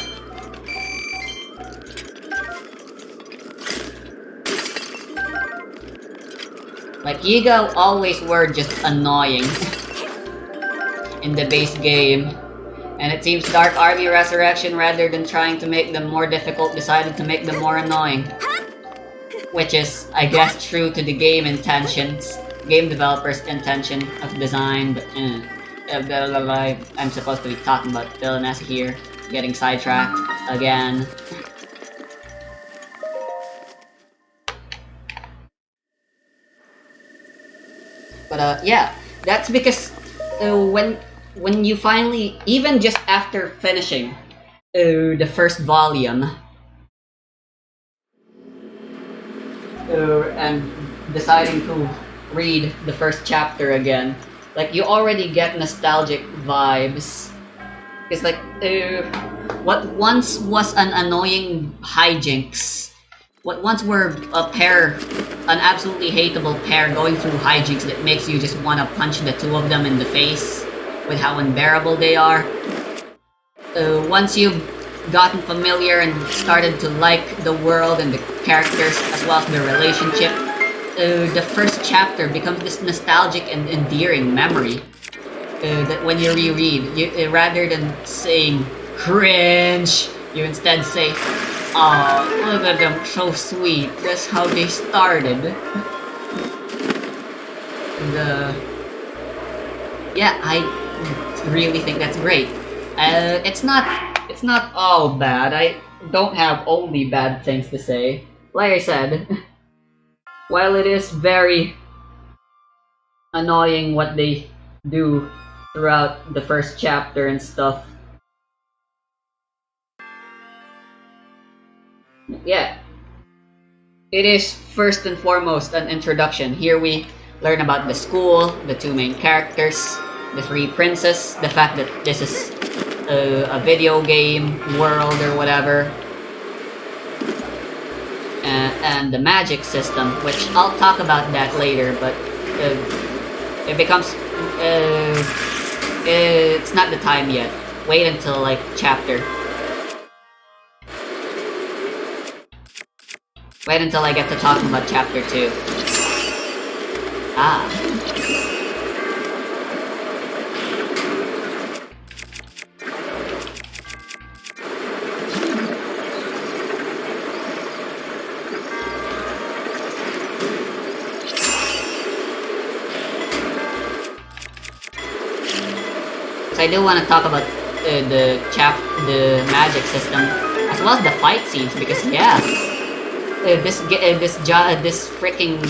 A: Like, Yiga always were just annoying in the base game. And it seems Dark Army Resurrection, rather than trying to make them more difficult, decided to make them more annoying. Which is, I guess, true to the game intentions, game developers' intention of design, but I'm supposed to be talking about Villainess here, getting sidetracked again. But yeah, that's because when you finally, even just after finishing the first volume, and deciding to read the first chapter again, like, you already get nostalgic vibes. It's like, what once was an annoying hijinks, what once were an absolutely hateable pair going through hijinks that makes you just want to punch the two of them in the face with how unbearable they are. Once you've gotten familiar and started to like the world and the characters as well as the relationship, the first chapter becomes this nostalgic and endearing memory that when you reread, rather than saying cringe, you instead say, "Oh, look at them, so sweet. That's how they started." Yeah, I really think that's great. It's not all bad. I don't have only bad things to say. Like I said, while it is very annoying what they do throughout the first chapter and stuff, yeah, it is first and foremost an introduction. Here we learn about the school, the two main characters, the three princes, the fact that this is a video game world or whatever, and the magic system, which I'll talk about that later, but it becomes, it's not the time yet. Wait until, like, wait until I get to talking about chapter 2. Ah. I do want to talk about the magic system as well as the fight scenes because yeah, this freaking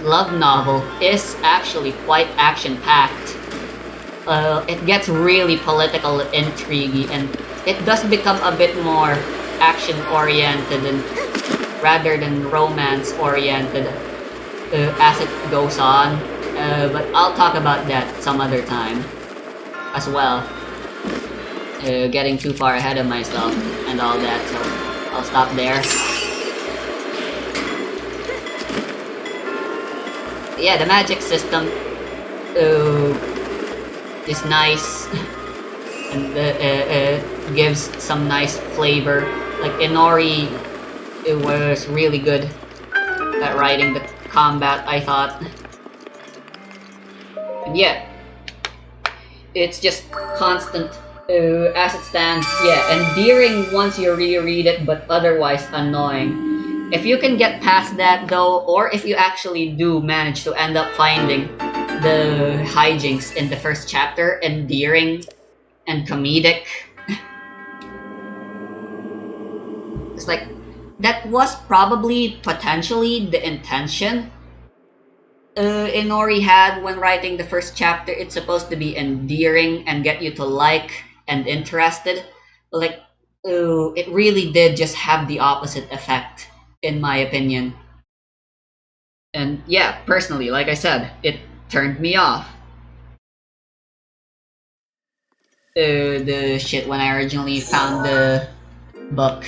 A: love novel is actually quite action-packed. It gets really political intrigue, and it does become a bit more action-oriented and rather than romance-oriented as it goes on. But I'll talk about that some other time as well. Getting too far ahead of myself and all that, so I'll stop there. Yeah, the magic system is nice and gives some nice flavor. Like Inori, it was really good at writing the combat, I thought. And yeah, it's just constant as it stands. Yeah, endearing once you reread it, but otherwise annoying. If you can get past that though, or if you actually do manage to end up finding the hijinks in the first chapter endearing and comedic, it's like that was probably potentially the intention Inori had when writing the first chapter. It's supposed to be endearing and get you to like and interested. Like, it really did just have the opposite effect, in my opinion. And yeah, personally, like I said, it turned me off. The shit when I originally found the book.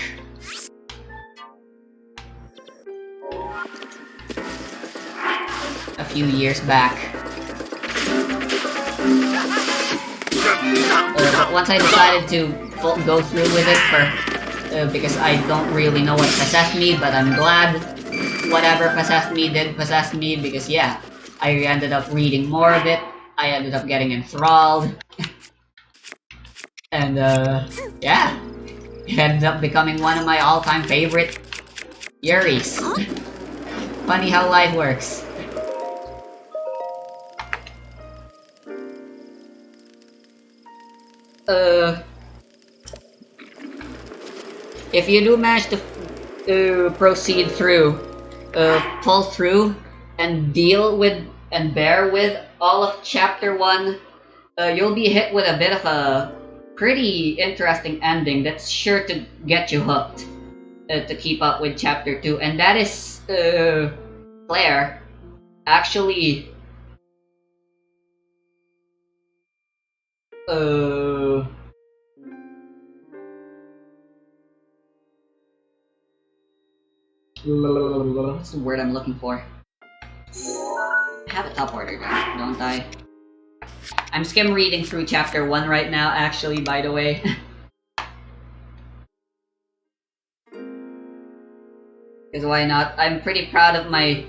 A: A few years back. But once I decided to go through with it because I don't really know what possessed me, but I'm glad whatever possessed me did possess me because yeah, I ended up reading more of it, I ended up getting enthralled, and yeah, it ended up becoming one of my all-time favorite Yuris. Funny how life works. If you do manage to proceed through, pull through, and deal with and bear with all of Chapter 1, you'll be hit with a bit of a pretty interesting ending that's sure to get you hooked to keep up with Chapter 2, and that is Claire actually what's the word I'm looking for? I have a top order there, don't I? I'm skim reading through Chapter 1 right now, actually, by the way. Because why not? I'm pretty proud of my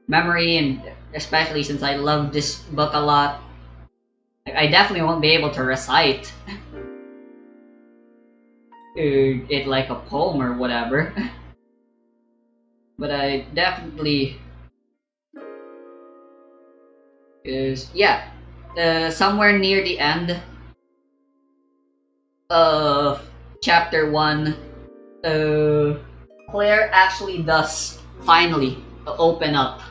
A: memory, and especially since I love this book a lot. I definitely won't be able to recite it like a poem or whatever. But I definitely is yeah, somewhere near the end of Chapter 1, Claire actually does finally open up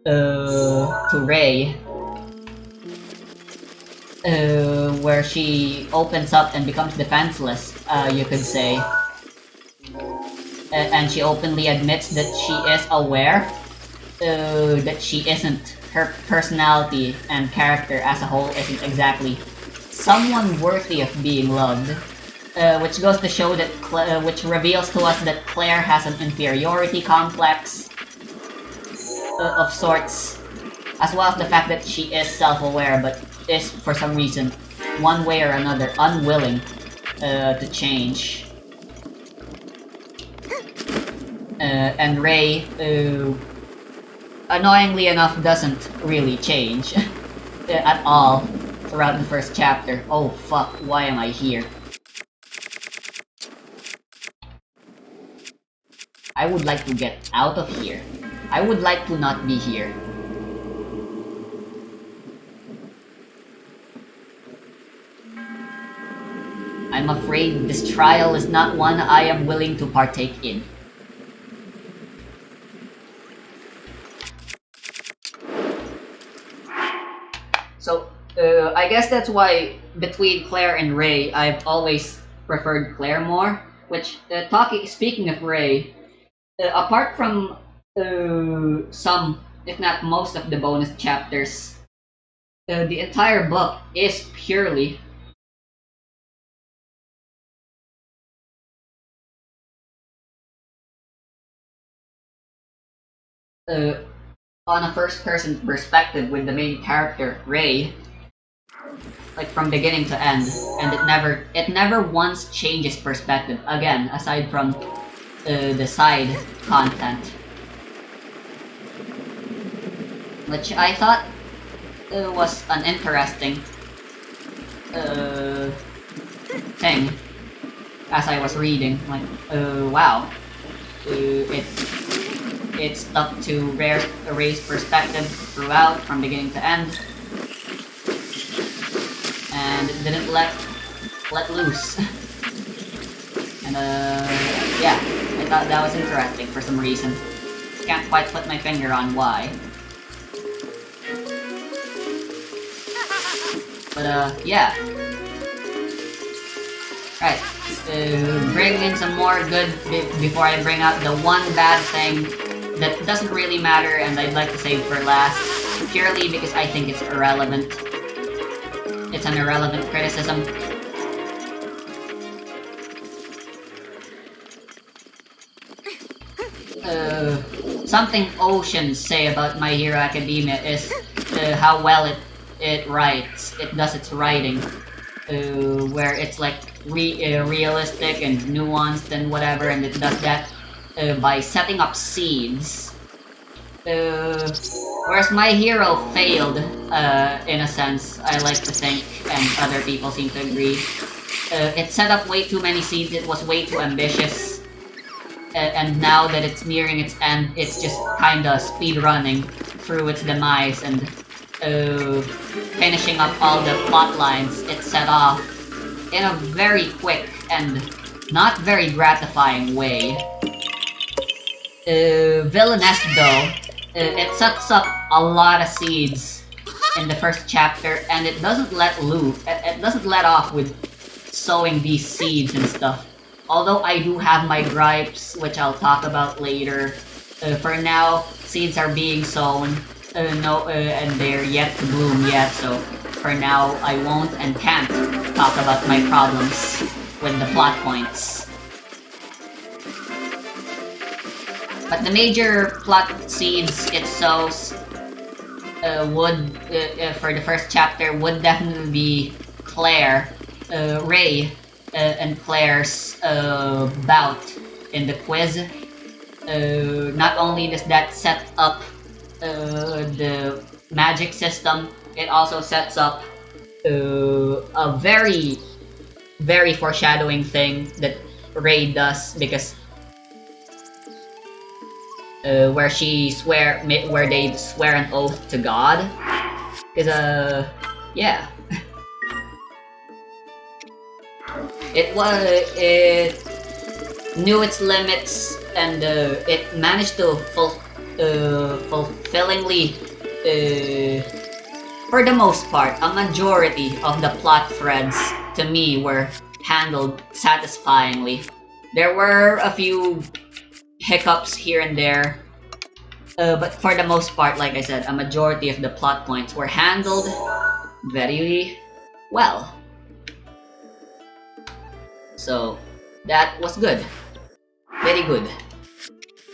A: to Ray, where she opens up and becomes defenseless, you could say. And she openly admits that she is aware that she isn't, her personality and character as a whole isn't exactly someone worthy of being loved, which goes to show that which reveals to us that Claire has an inferiority complex of sorts, as well as the fact that she is self-aware but is for some reason, one way or another, unwilling to change. And Ray, annoyingly enough, doesn't really change at all throughout the first chapter. Oh fuck, why am I here? I would like to get out of here. I would like to not be here. I'm afraid this trial is not one I am willing to partake in. So, I guess that's why between Claire and Ray, I've always preferred Claire more. Which, speaking of Ray, apart from some, if not most, of the bonus chapters, the entire book is purely uh, on a first-person perspective with the main character Ray, like from beginning to end, and it never once changes perspective. Again, aside from the side content, which I thought was an interesting thing as I was reading. Like, wow, it stuck to Ray's perspective throughout, from beginning to end, and it didn't let loose. And yeah, I thought that was interesting for some reason. Can't quite put my finger on why. But yeah. Right. Bring in some more good before I bring out the one bad thing that doesn't really matter and I'd like to save for last, purely because I think it's irrelevant. It's an irrelevant criticism. Something oceans say about My Hero Academia is how well it writes. It does its writing, where it's like realistic and nuanced and whatever, and it does that by setting up seeds. Whereas My Hero failed, in a sense, I like to think, and other people seem to agree. It set up way too many seeds, it was way too ambitious, and now that it's nearing its end, it's just kinda speedrunning through its demise and finishing up all the plot lines it set off in a very quick and not very gratifying way. Villainess, though, it sets up a lot of seeds in the first chapter, and it doesn't let loose. It doesn't let off with sowing these seeds and stuff. Although I do have my gripes, which I'll talk about later. For now, seeds are being sown, and they're yet to bloom yet. So for now, I won't and can't talk about my problems with the plot points. But the major plot seeds it sows would, for the first chapter, would definitely be Claire, Ray, and Claire's bout in the quiz. Not only does that set up the magic system, it also sets up a very, very foreshadowing thing that Ray does, because where they swear an oath to God. Because yeah. It knew its limits, and it managed to fulfillingly, for the most part, a majority of the plot threads to me were handled satisfyingly. There were a few hiccups here and there, but for the most part, like I said, a majority of the plot points were handled very well. So that was good. Very good.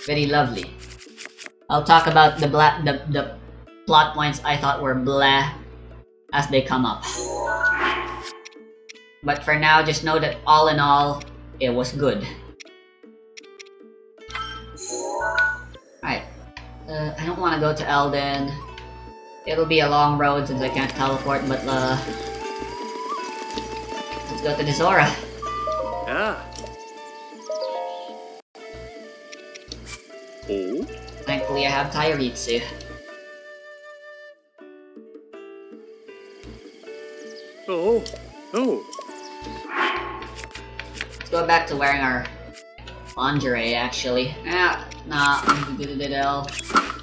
A: Very lovely. I'll talk about the plot points I thought were blah as they come up. But for now, just know that all in all, it was good. Alright. I don't want to go to Elden. It'll be a long road since I can't teleport, but let's go to the Zora.
C: Ah. Oh?
A: Thankfully, I have Tairitsu.
C: Oh. Oh.
A: go back to wearing our lingerie, actually. Nah,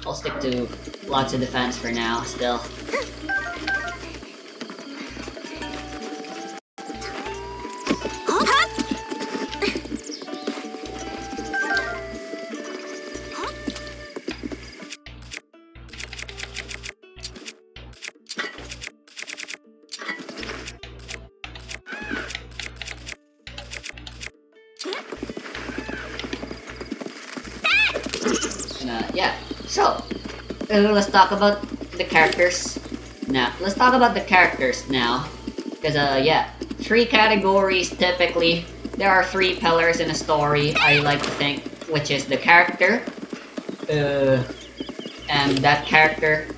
A: I'll stick to lots of defense for now, still. Yeah, so, let's talk about the characters now. Let's talk about the characters now. Because, yeah, 3 categories typically. There are 3 pillars in a story, I like to think, which is the character, and that character,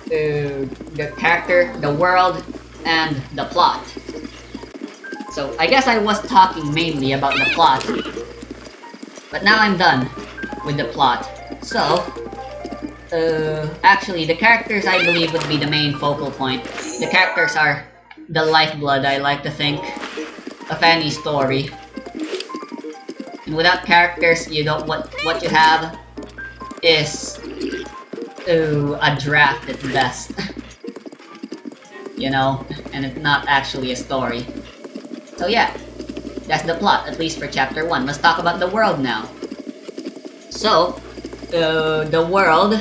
A: the world, and the plot. So, I guess I was talking mainly about the plot, but now I'm done with the plot. So, actually, the characters I believe would be the main focal point. The characters are the lifeblood, I like to think, of any story. And without characters, you don't. What you have is a draft at best. You know, and it's not actually a story. So yeah, that's the plot, at least for chapter 1. Let's talk about the world now. So, the world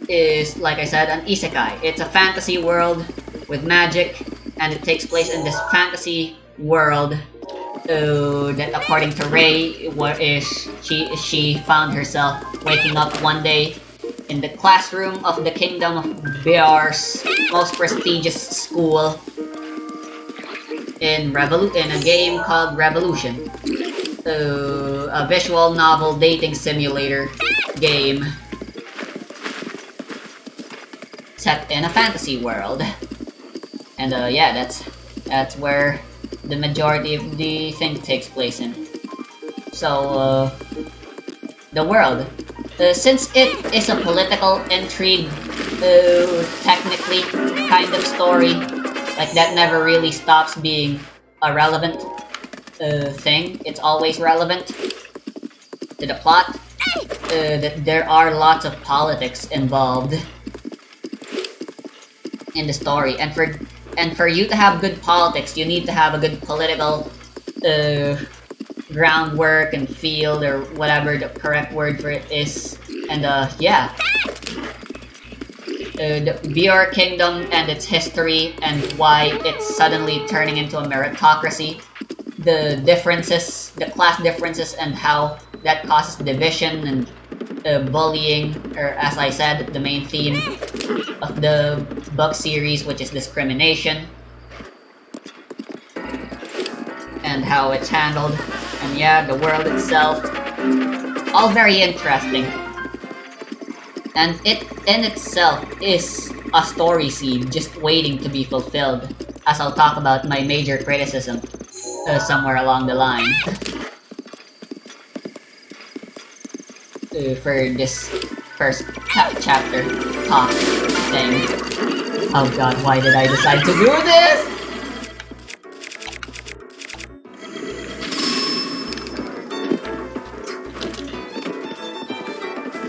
A: is, like I said, an isekai. It's a fantasy world with magic, and it takes place in this fantasy world that, according to Rei, she found herself waking up one day in the classroom of the Kingdom of Bear's most prestigious school in a game called Revolution. A visual novel dating simulator game set in a fantasy world. And yeah, that's where the majority of the thing takes place in. So, the world. Since it is a political intrigue, technically, kind of story, like that never really stops being a relevant thing. It's always relevant to the plot. That there are lots of politics involved in the story, and for you to have good politics, you need to have a good political groundwork and field, or whatever the correct word for it is. And yeah, the VR Kingdom and its history and why it's suddenly turning into a meritocracy. The differences, the class differences, and how that causes division and bullying, or as I said, the main theme of the book series, which is discrimination, and how it's handled. And yeah, the world itself, all very interesting. And it in itself is a story seed just waiting to be fulfilled, as I'll talk about my major criticism somewhere along the line. For this first chapter talk thing. Oh god, why did I decide to do this?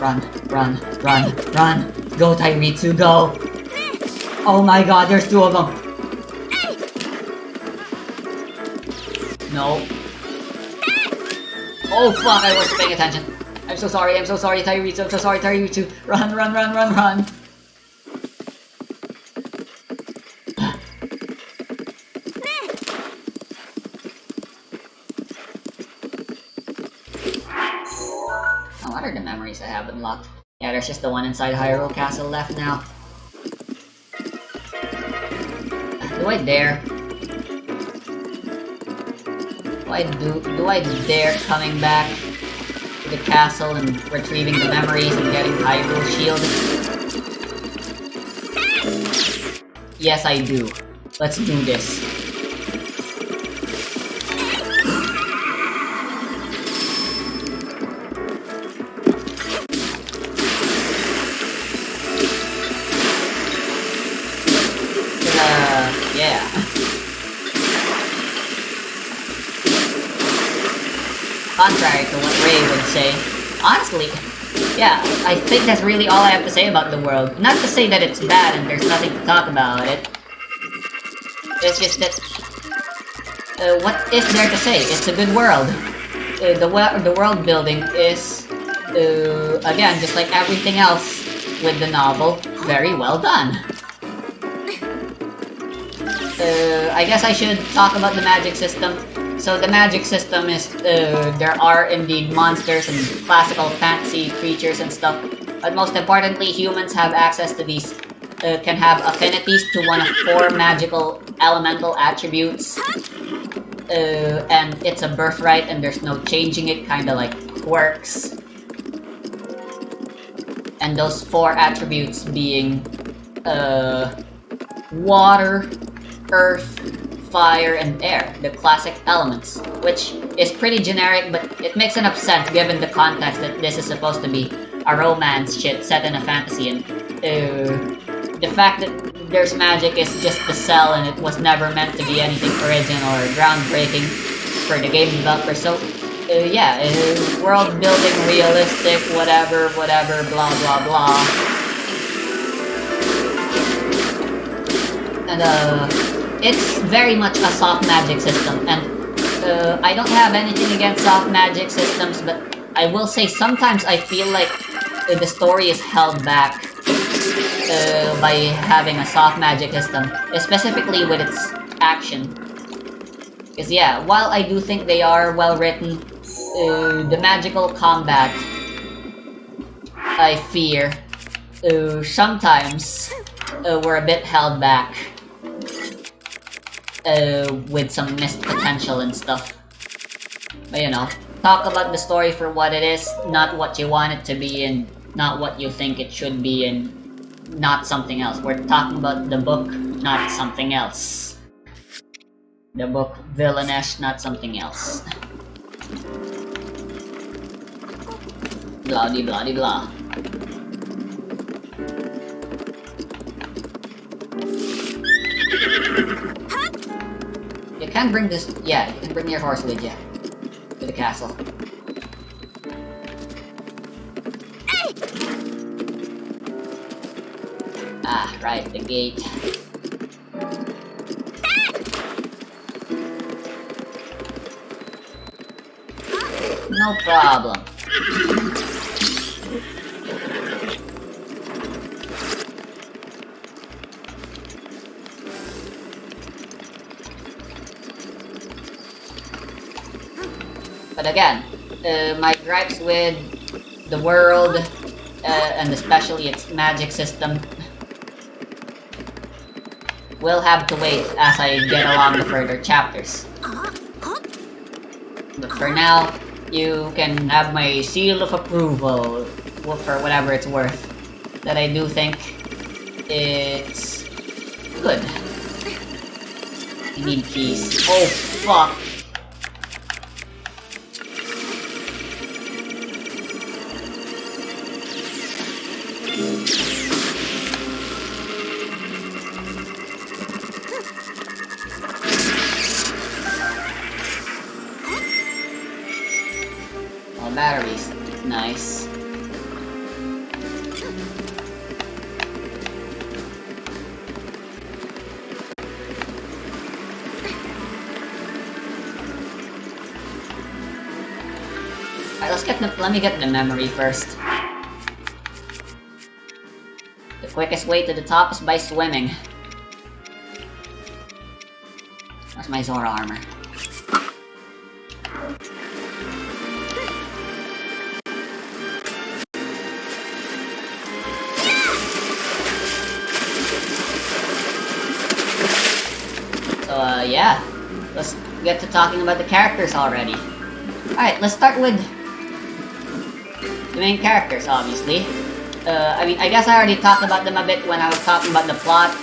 A: Run, run, run, run! Go, Tairitsu, go! Oh my god, there's 2 of them! No. Oh fuck, I wasn't paying attention. I'm so sorry, Tairitsu, I'm so sorry, Tairitsu. Run, run, run, run, run! Oh, what are the memories I have unlocked? Yeah, there's just the one inside Hyrule Castle left now. Do I dare? Do I dare coming back to the castle and retrieving the memories and getting Hyrule Shield? Yes, I do. Let's do this. Yeah. contrary to what Ray would say. Honestly, yeah, I think that's really all I have to say about the world. Not to say that it's bad and there's nothing to talk about it. It's just that, what is there to say? It's a good world. The world building is, again, just like everything else with the novel, very well done. I guess I should talk about the magic system. So the magic system is, there are indeed monsters and classical fantasy creatures and stuff, but most importantly, humans have access to these, can have affinities to one of 4 magical elemental attributes, and it's a birthright and there's no changing it, kinda like quirks. And those 4 attributes being, water, earth, fire, and air, the classic elements, which is pretty generic, but it makes enough sense given the context that this is supposed to be a romance shit set in a fantasy, and the fact that there's magic is just the sell and it was never meant to be anything original or groundbreaking for the game developer. So yeah, world building, realistic, whatever, blah blah blah. And it's very much a soft magic system, and I don't have anything against soft magic systems, but I will say sometimes I feel like the story is held back by having a soft magic system, specifically with its action. Because yeah, while I do think they are well written, the magical combat, I fear, sometimes were a bit held back. With some missed potential and stuff. But you know, talk about the story for what it is, not what you want it to be, and not what you think it should be, and not something else. We're talking about the book, not something else. The book Villainess, not something else. Blah de blah de blah. You can bring this, yeah, you can bring your horse with you to the castle. Ah, right, the gate. No problem. But again, my gripes with the world, and especially its magic system, will have to wait as I get along the further chapters. But for now, you can have my seal of approval for whatever it's worth. That I do think it's good. You need keys. Oh fuck. Batteries. Nice. Alright, let me get the memory first. The quickest way to the top is by swimming. Where's my Zora armor? Yeah, let's get to talking about the characters already. Alright, let's start with the main characters, obviously. I mean, I guess I already talked about them a bit when I was talking about the plot.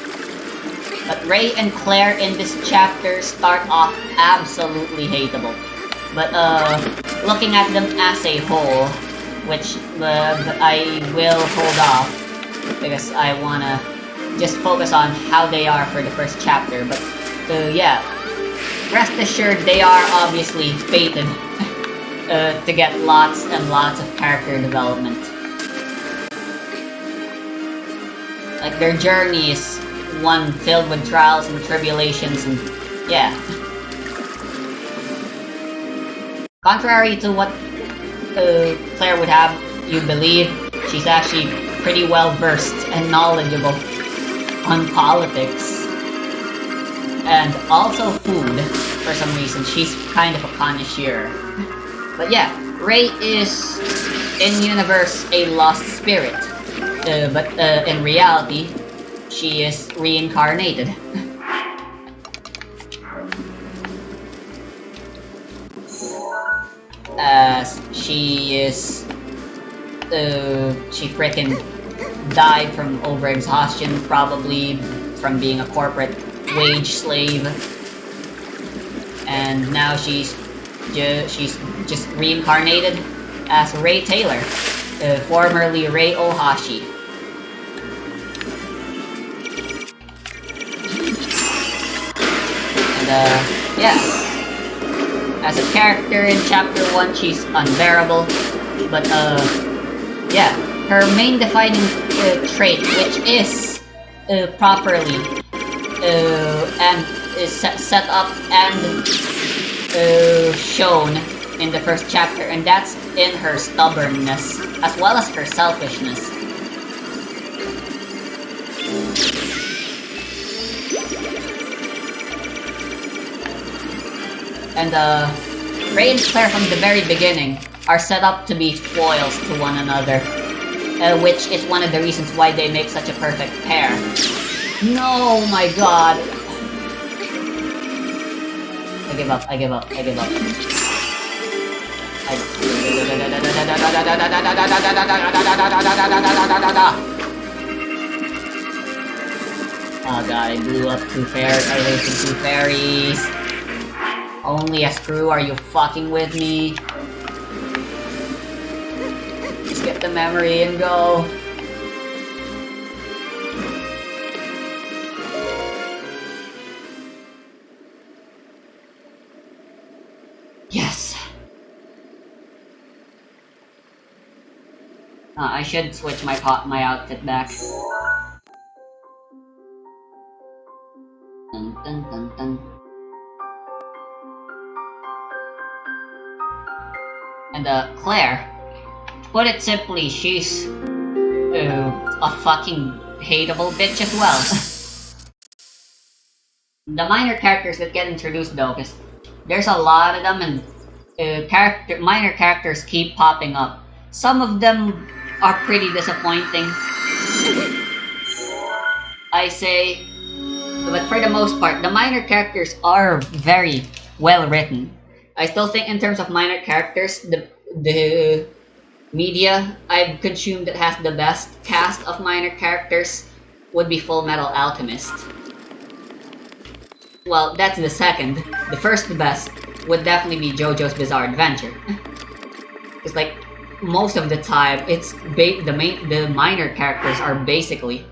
A: But Ray and Claire in this chapter start off absolutely hateable. But, looking at them as a whole, which I will hold off, because I wanna just focus on how they are for the first chapter, but yeah, rest assured they are obviously fated to get lots and lots of character development. Like, their journey is one filled with trials and tribulations, and yeah. Contrary to what Claire would have you believe, she's actually pretty well versed and knowledgeable on politics. And also food, for some reason. She's kind of a connoisseur. But yeah, Rei is, in universe, a lost spirit. But in reality, she is reincarnated. As she is... she frickin' died from overexhaustion, probably from being a corporate wage slave. And now she's just reincarnated as Rei Taylor, formerly Rei Ohashi. And yeah, as a character in Chapter 1, she's unbearable, but yeah, her main defining trait, which is properly and is set up and shown in the first chapter, and that's in her stubbornness, as well as her selfishness. And Rei and Claire from the very beginning are set up to be foils to one another, which is one of the reasons why they make such a perfect pair. No, my god! I give up, I give up, I give up. Oh god, I blew up 2 fairies, I wasted 2 fairies. Only a screw, are you fucking with me? Just get the memory and go. Yes! I should switch my outfit back. Dun, dun, dun, dun. And Claire, to put it simply, she's a fucking hateable bitch as well. The minor characters that get introduced though, because there's a lot of them, and minor characters keep popping up. Some of them are pretty disappointing, I say, but for the most part, the minor characters are very well written. I still think in terms of minor characters, the media I've consumed that has the best cast of minor characters would be Full Metal Alchemist. Well, that's the second. The first best would definitely be JoJo's Bizarre Adventure. It's like, most of the time, it's the minor characters are basically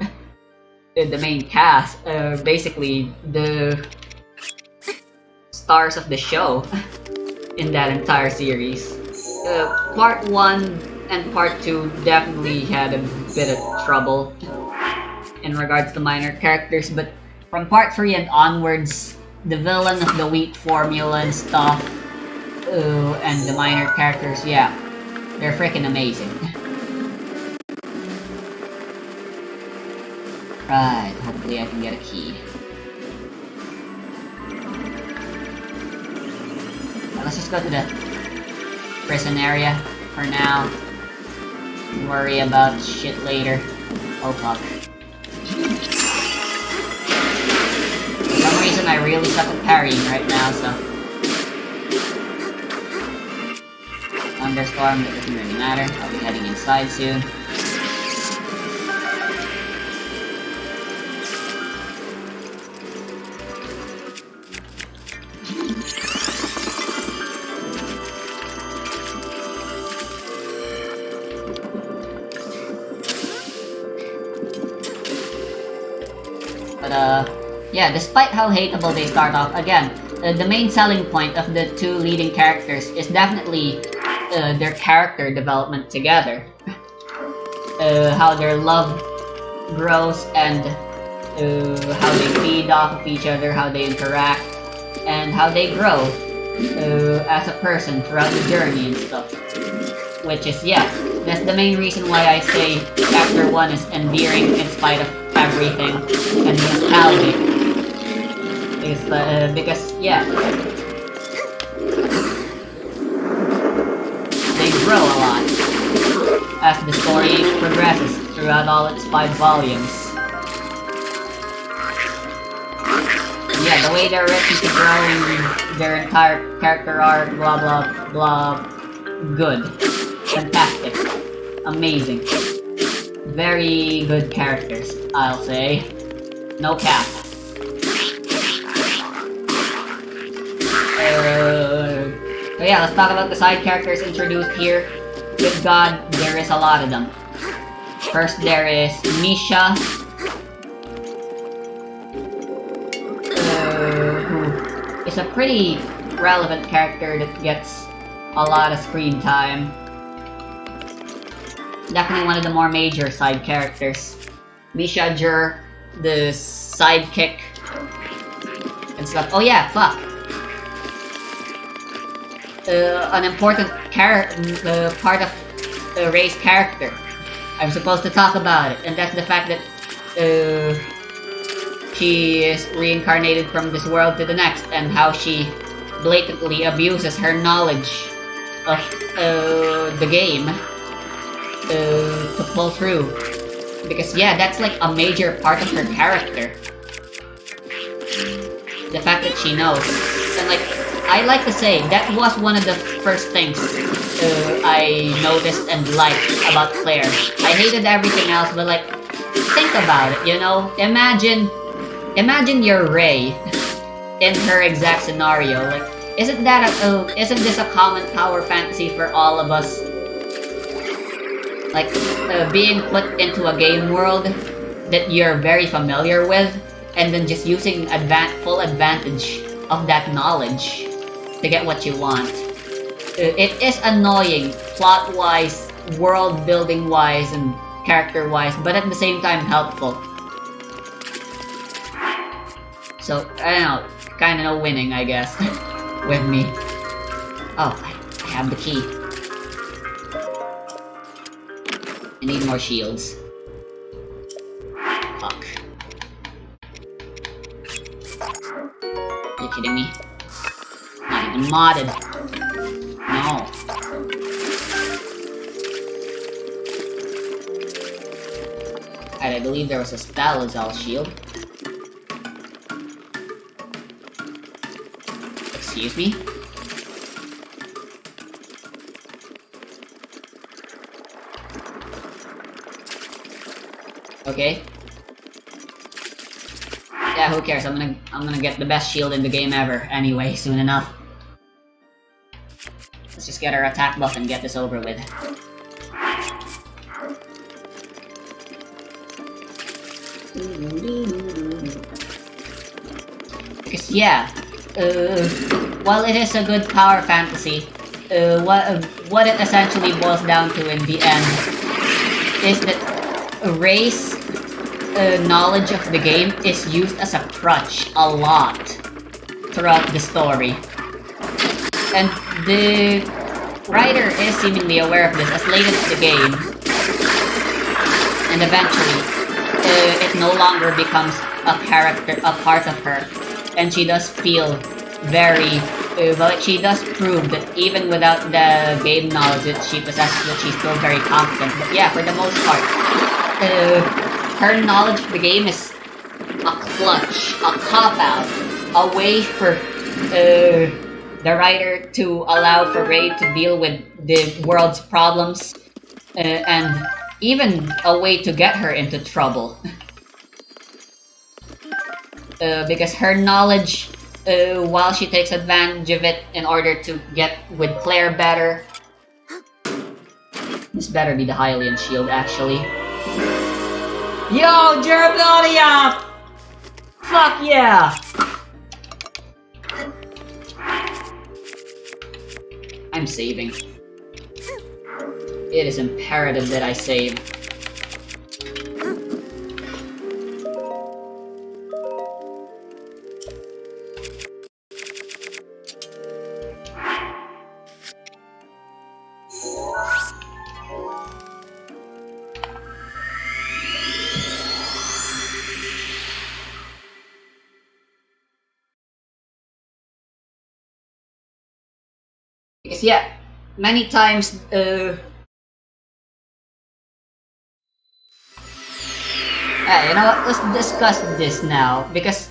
A: the main cast, basically the stars of the show in that entire series. Part 1 and Part 2 definitely had a bit of trouble in regards to minor characters, but from Part 3 and onwards, the villain of the week formula and stuff, and the minor characters, yeah, they're freaking amazing. Right, hopefully I can get a key. Let's just go to the prison area for now. Worry about shit later. Oh fuck. For some reason I really suck at parrying right now, so... Thunderstorm, it doesn't really matter. I'll be heading inside soon. But yeah, despite how hateable they start off, again, the main selling point of the 2 leading characters is definitely their character development together. How their love grows and how they feed off of each other, how they interact, and how they grow as a person throughout the journey and stuff. Which is, yeah, that's the main reason why I say Chapter 1 is endearing in spite of everything, and nostalgic. Because, yeah, they grow a lot as the story progresses throughout all its 5 volumes. Yeah, the way they're written to growing their entire character arc, blah blah blah, good. Fantastic. Amazing. Very good characters, I'll say. No cap. So yeah, let's talk about the side characters introduced here. Good God, there is a lot of them. First, there is Misha, who is a pretty relevant character that gets a lot of screen time. Definitely one of the more major side characters. Misha Jur, the sidekick, and stuff. Oh yeah, fuck. An important part of Ray's character. I'm supposed to talk about it, and that's the fact that she is reincarnated from this world to the next, and how she blatantly abuses her knowledge of the game to pull through. Because yeah, that's like a major part of her character. The fact that she knows. And like, I like to say, that was one of the first things I noticed and liked about Claire. I hated everything else, but like, think about it, you know? Imagine you're Ray in her exact scenario. Like, isn't this a common power fantasy for all of us? Like, being put into a game world that you're very familiar with, and then just using full advantage of that knowledge to get what you want. It is annoying, plot-wise, world-building-wise, and character-wise, but at the same time helpful. So, I don't know, kinda no winning, I guess, with me. Oh, I have the key. I need more shields. Fuck. Are you kidding me? Not even modded. No. Alright, I believe there was a Stalazal shield. Excuse me? Okay. Yeah, who cares? I'm gonna get the best shield in the game ever anyway, soon enough. Let's just get our attack buff and get this over with. Because yeah, while it is a good power fantasy, what it essentially boils down to in the end is that Ray's knowledge of the game is used as a crutch a lot throughout the story. And the writer is seemingly aware of this as late as the game. And eventually, it no longer becomes a part of her. And she does feel very... well, she does prove that even without the game knowledge that she possesses, that she's still very competent. But yeah, for the most part, her knowledge of the game is a clutch, a cop-out, a way for the writer to allow for Ray to deal with the world's problems, and even a way to get her into trouble. Because her knowledge, while she takes advantage of it in order to get with Claire better... This better be the Hylian shield, actually. Yo, durability up! Fuck yeah! I'm saving. It is imperative that I save. Because yeah, many times, you know what, let's discuss this now, because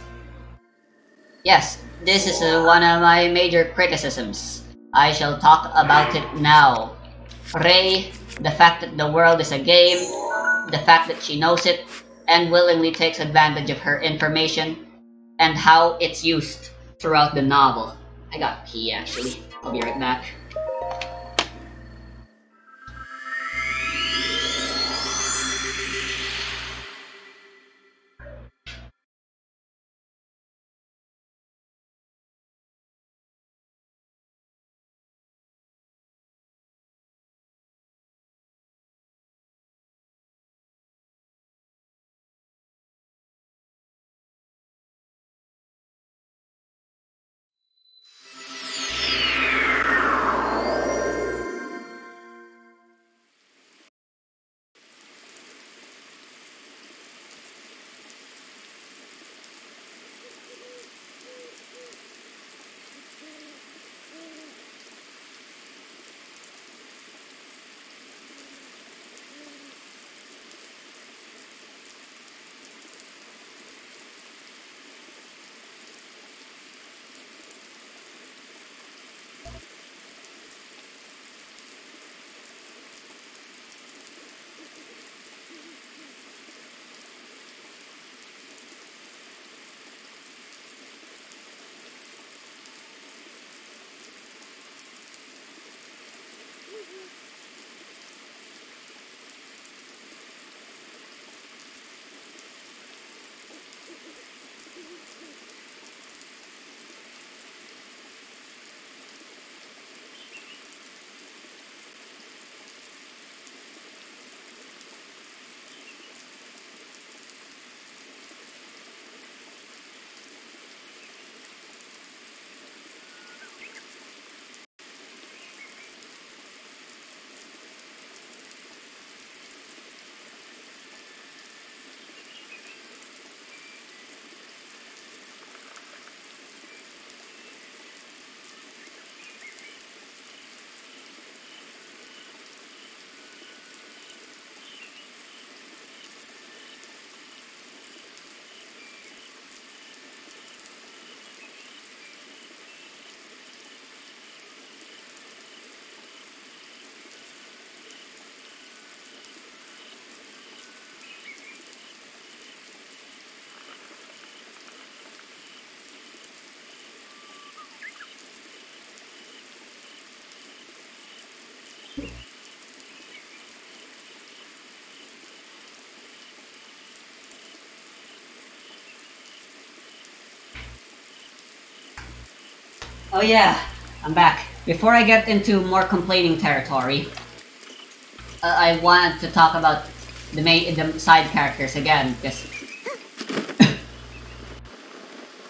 A: yes, this is one of my major criticisms. I shall talk about it now. Rey, the fact that the world is a game, the fact that she knows it, and willingly takes advantage of her information, and how it's used throughout the novel. I got pee actually. I'll be right back. Oh yeah, I'm back. Before I get into more complaining territory, I wanted to talk about the side characters again, because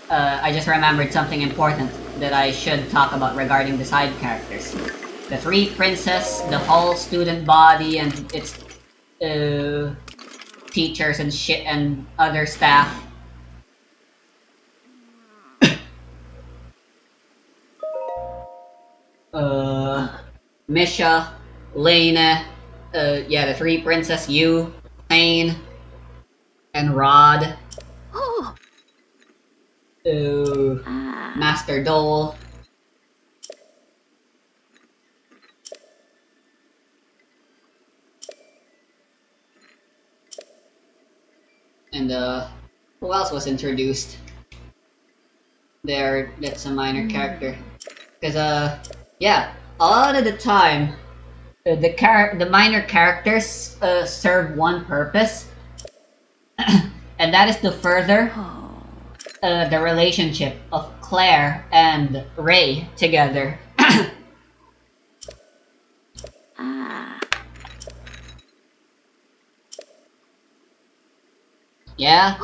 A: I just remembered something important that I should talk about regarding the side characters. The three princes, the whole student body, and its teachers and shit and other staff. Misha, Lena, yeah, the three princess, you, Thane, and Rod. Master Dole. And who else was introduced? There, that's a minor character. Cause yeah, a lot of the time, the minor characters serve one purpose, and that is to further the relationship of Claire and Ray together. Yeah?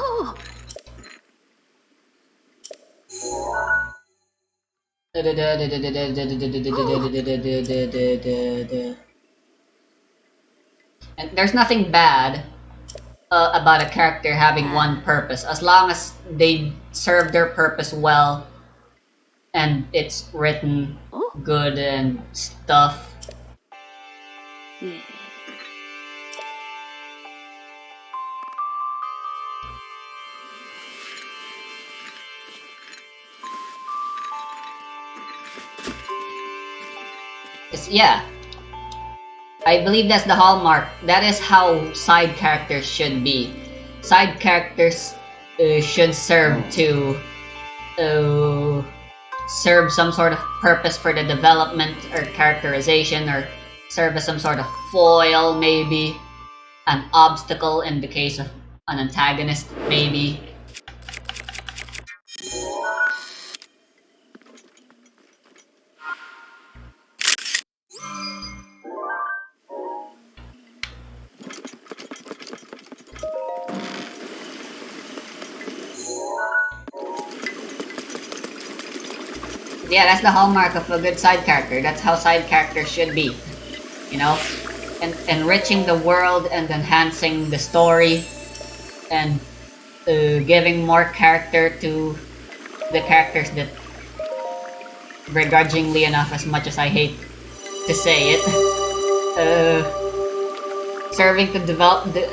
A: And there's nothing bad about a character having one purpose, as long as they serve their purpose well and it's written good and stuff. Yeah, I believe that's the hallmark. That is how side characters should be. Side characters should uh, serve some sort of purpose for the development or characterization, or serve as some sort of foil, maybe an obstacle in the case of an antagonist, maybe. Yeah, that's the hallmark of a good side character. That's how side characters should be, you know? And enriching the world and enhancing the story and giving more character to the characters that, begrudgingly enough, as much as I hate to say it, serving to develop the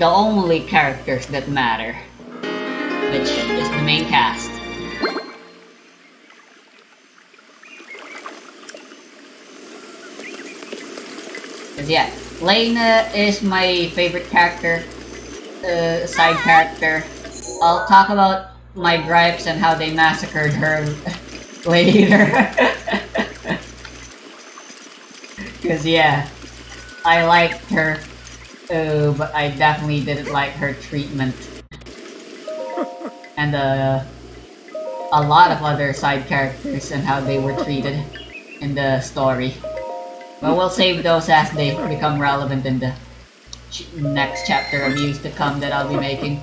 A: only characters that matter, which is the main cast. Cause yeah, Lena is my favorite character, side character. I'll talk about my gripes and how they massacred her later. Cause yeah, I liked her, but I definitely didn't like her treatment. And a lot of other side characters and how they were treated in the story. But we'll save those as they become relevant in the next chapter of Muse to come that I'll be making.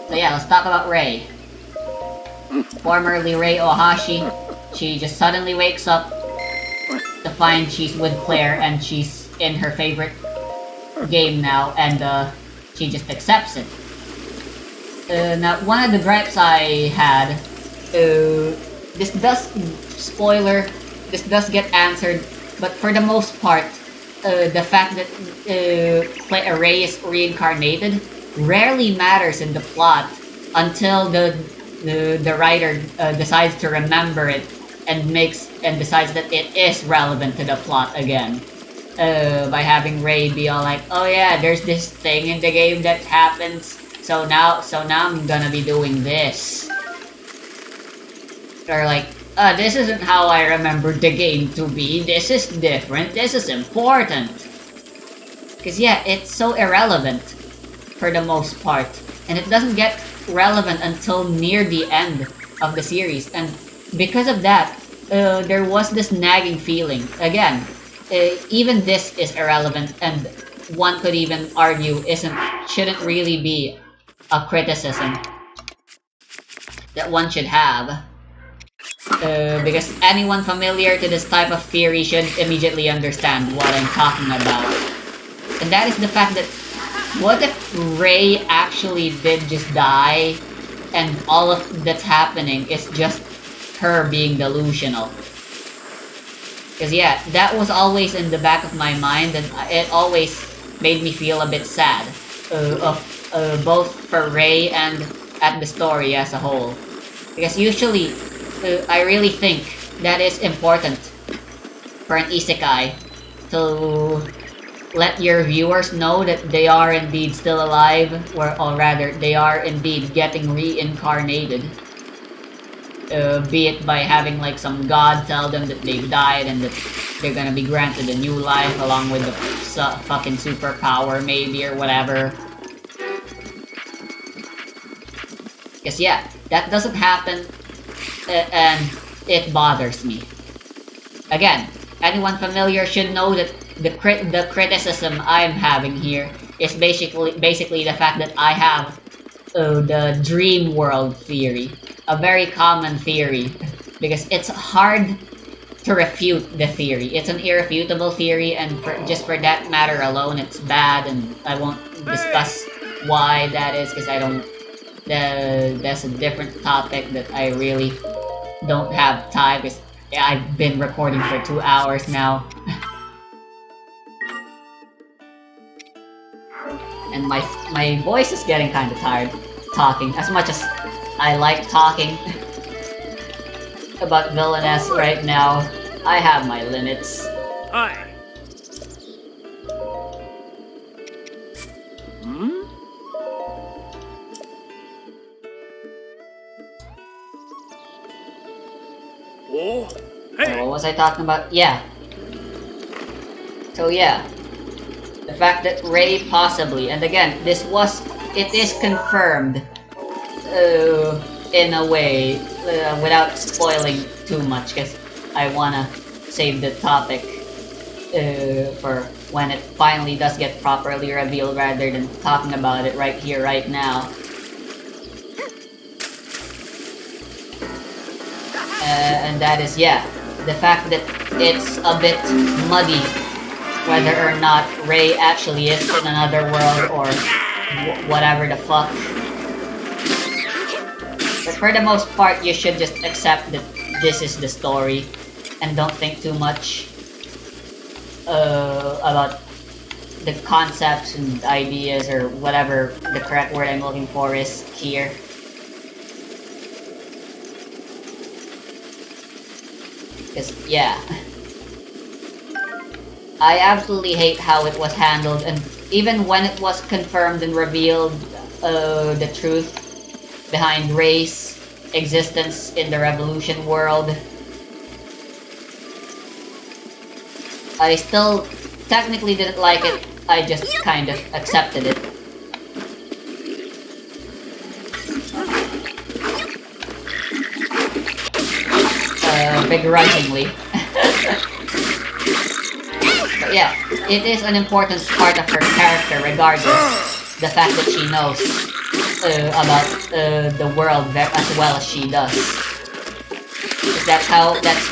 A: So yeah, let's talk about Rei. Formerly Rei Ohashi, she just suddenly wakes up to find she's with Claire and she's in her favorite game now, and she just accepts it. Now, one of the gripes I had, this does get answered, but for the most part, the fact that Rei is reincarnated rarely matters in the plot until the writer decides to remember it and decides that it is relevant to the plot again. By having Rei be all like, oh yeah, there's this thing in the game that happens, so now I'm gonna be doing this. Or like, this isn't how I remembered the game to be, this is different, this is important. Cause yeah, it's so irrelevant for the most part, and it doesn't get relevant until near the end of the series, and because of that, there was this nagging feeling. Again, even this is irrelevant, and one could even argue shouldn't really be a criticism that one should have. Because anyone familiar to this type of theory should immediately understand what I'm talking about. And that is the fact that, what if Rei actually did just die, and all of that's happening is just her being delusional? Because yeah, that was always in the back of my mind, and it always made me feel a bit sad, both for Rei and at the story as a whole. Because usually, I really think that is important for an isekai to let your viewers know that they are indeed still alive, or rather, they are indeed getting reincarnated. Be it by having like some god tell them that they've died and that they're gonna be granted a new life along with the fucking superpower maybe, or whatever. Because yeah, that doesn't happen, and it bothers me. again, anyone familiar should know that the criticism I'm having here is basically the fact that I have the dream world theory, a very common theory, because it's hard to refute the theory. It's an irrefutable theory, and just for that matter alone, it's bad, and I won't discuss why that is, because I don't. That's a different topic that I really don't have time, because I've been recording for 2 hours now. And my voice is getting kind of tired talking. As much as I like talking about Villainess right now, I have my limits.
C: Hi. Hmm? Oh, hey.
A: What was I talking about? Yeah. So yeah, the fact that Ray possibly, and again, it is confirmed in a way, without spoiling too much, because I wanna save the topic for when it finally does get properly revealed, rather than talking about it right here, right now. And that is, yeah, the fact that it's a bit muddy whether or not Ray actually is in another world or whatever the fuck. But for the most part, you should just accept that this is the story and don't think too much about the concepts and ideas, or whatever the correct word I'm looking for is here. Because, yeah, I absolutely hate how it was handled, and even when it was confirmed and revealed the truth behind Ray's existence in the Revolution world, I still technically didn't like it. I just kind of accepted it. Begrudgingly. But yeah, it is an important part of her character regardless. The fact that she knows about the world as well as she does. That's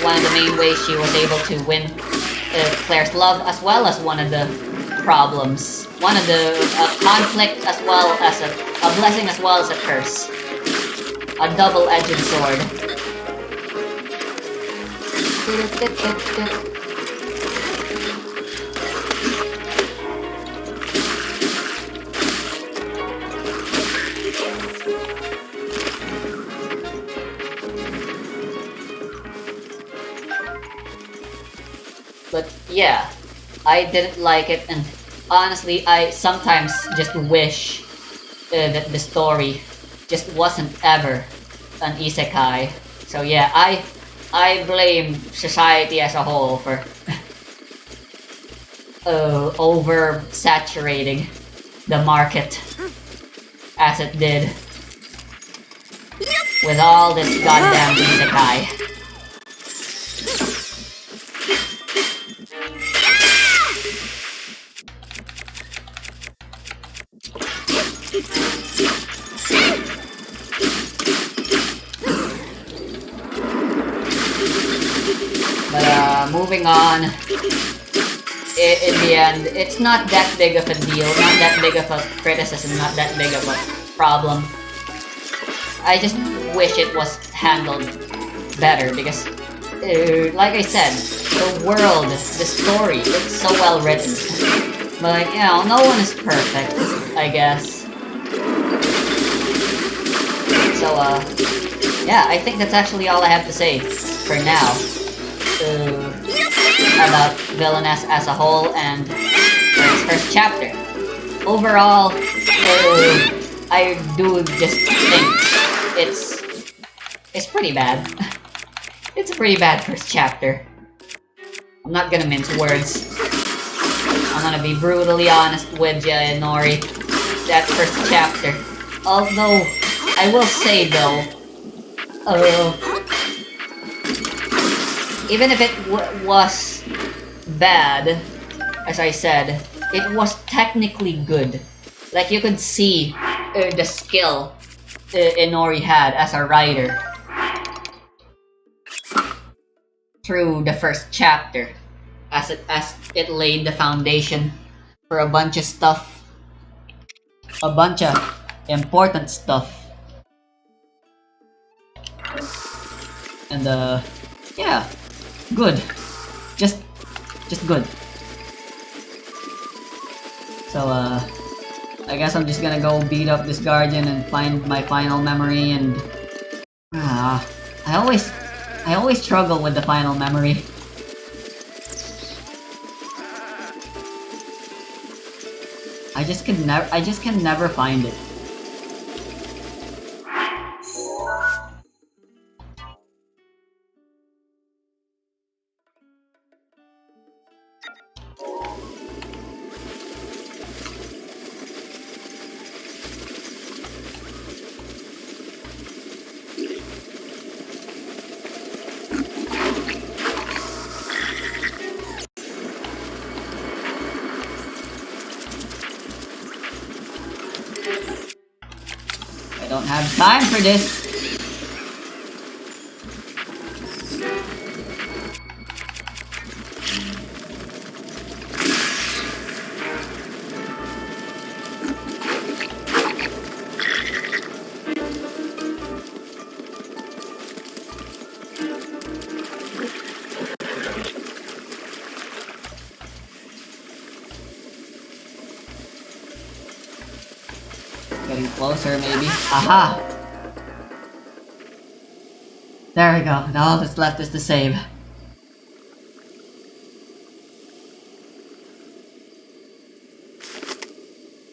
A: one of the main ways she was able to win Claire's love, as well as one of the problems. One of the conflict, as well as a blessing as well as a curse. A double-edged sword. But yeah, I didn't like it, and honestly, I sometimes just wish that the story just wasn't ever an isekai. So yeah, I blame society as a whole for oversaturating the market as it did with all this goddamn isekai. But moving on, in the end, it's not that big of a deal, not that big of a criticism, not that big of a problem. I just wish it was handled better, because, like I said, the world, the story, it's so well written. But, you know, no one is perfect, I guess. So, yeah, I think that's actually all I have to say for now. About Villainess as a whole and its first chapter. Overall, I do just think it's pretty bad. It's a pretty bad first chapter. I'm not gonna mince words. I'm gonna be brutally honest with ya, Nori. That first chapter. Although, I will say though, even if it was bad, as I said, it was technically good. Like, you could see the skill Inori had as a writer through the first chapter, as it laid the foundation for a bunch of stuff, a bunch of important stuff. And yeah, good, just good. So I guess I'm just gonna go beat up this guardian and find my final memory. And I always struggle with the final memory. I just can never find it. I don't have time for this. Getting closer, maybe. Aha! There we go. Now all that's left is to save.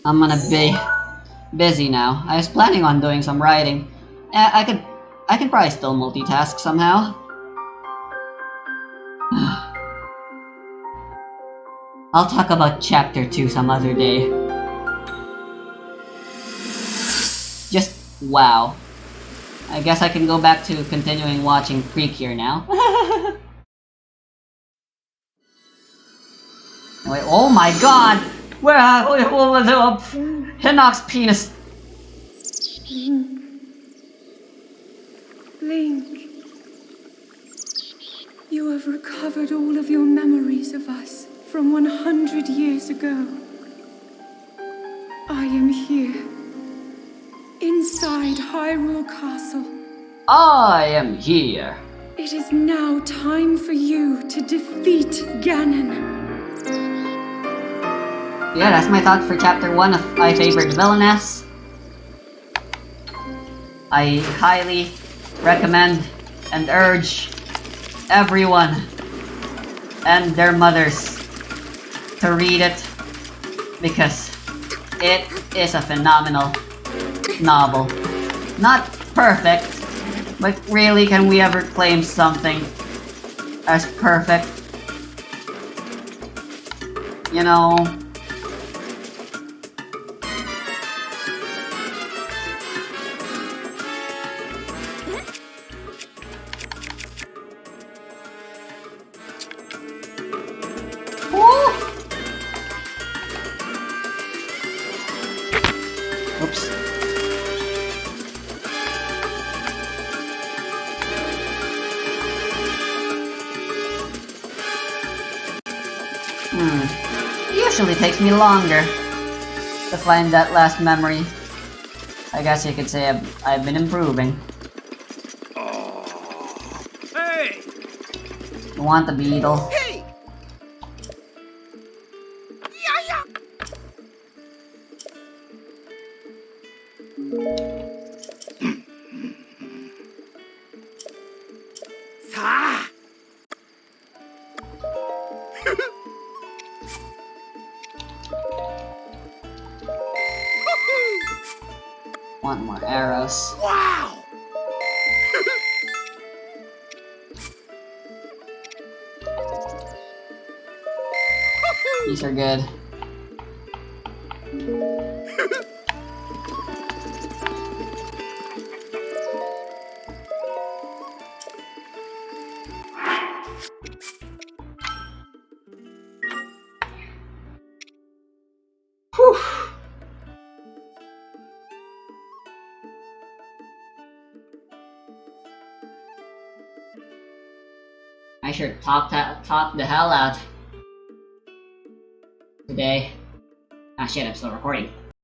A: I'm gonna be busy now. I was planning on doing some writing. I can probably still multitask somehow. I'll talk about chapter 2 some other day. Just wow. I guess I can go back to continuing watching Creek here now. Wait, oh my god! Where was Hinnock's penis?
B: Link, you have recovered all of your memories of us from 100 years ago. I am here, inside Hyrule Castle.
A: I am here.
B: It is now time for you to defeat Ganon.
A: Yeah, that's my thought for chapter 1 of My Favorite Villainess. I highly recommend and urge everyone and their mothers to read it, because it is a phenomenal novel. Not perfect, but really, can we ever claim something as perfect? You know... Oops. Usually takes me longer to find that last memory. I guess you could say I've been improving.
C: Hey!
A: You want the beetle?
C: Hey! Yeah! Sa!
A: Want more arrows?
C: Wow!
A: These are good. I sure talked the hell out today. Ah shit, I'm still recording.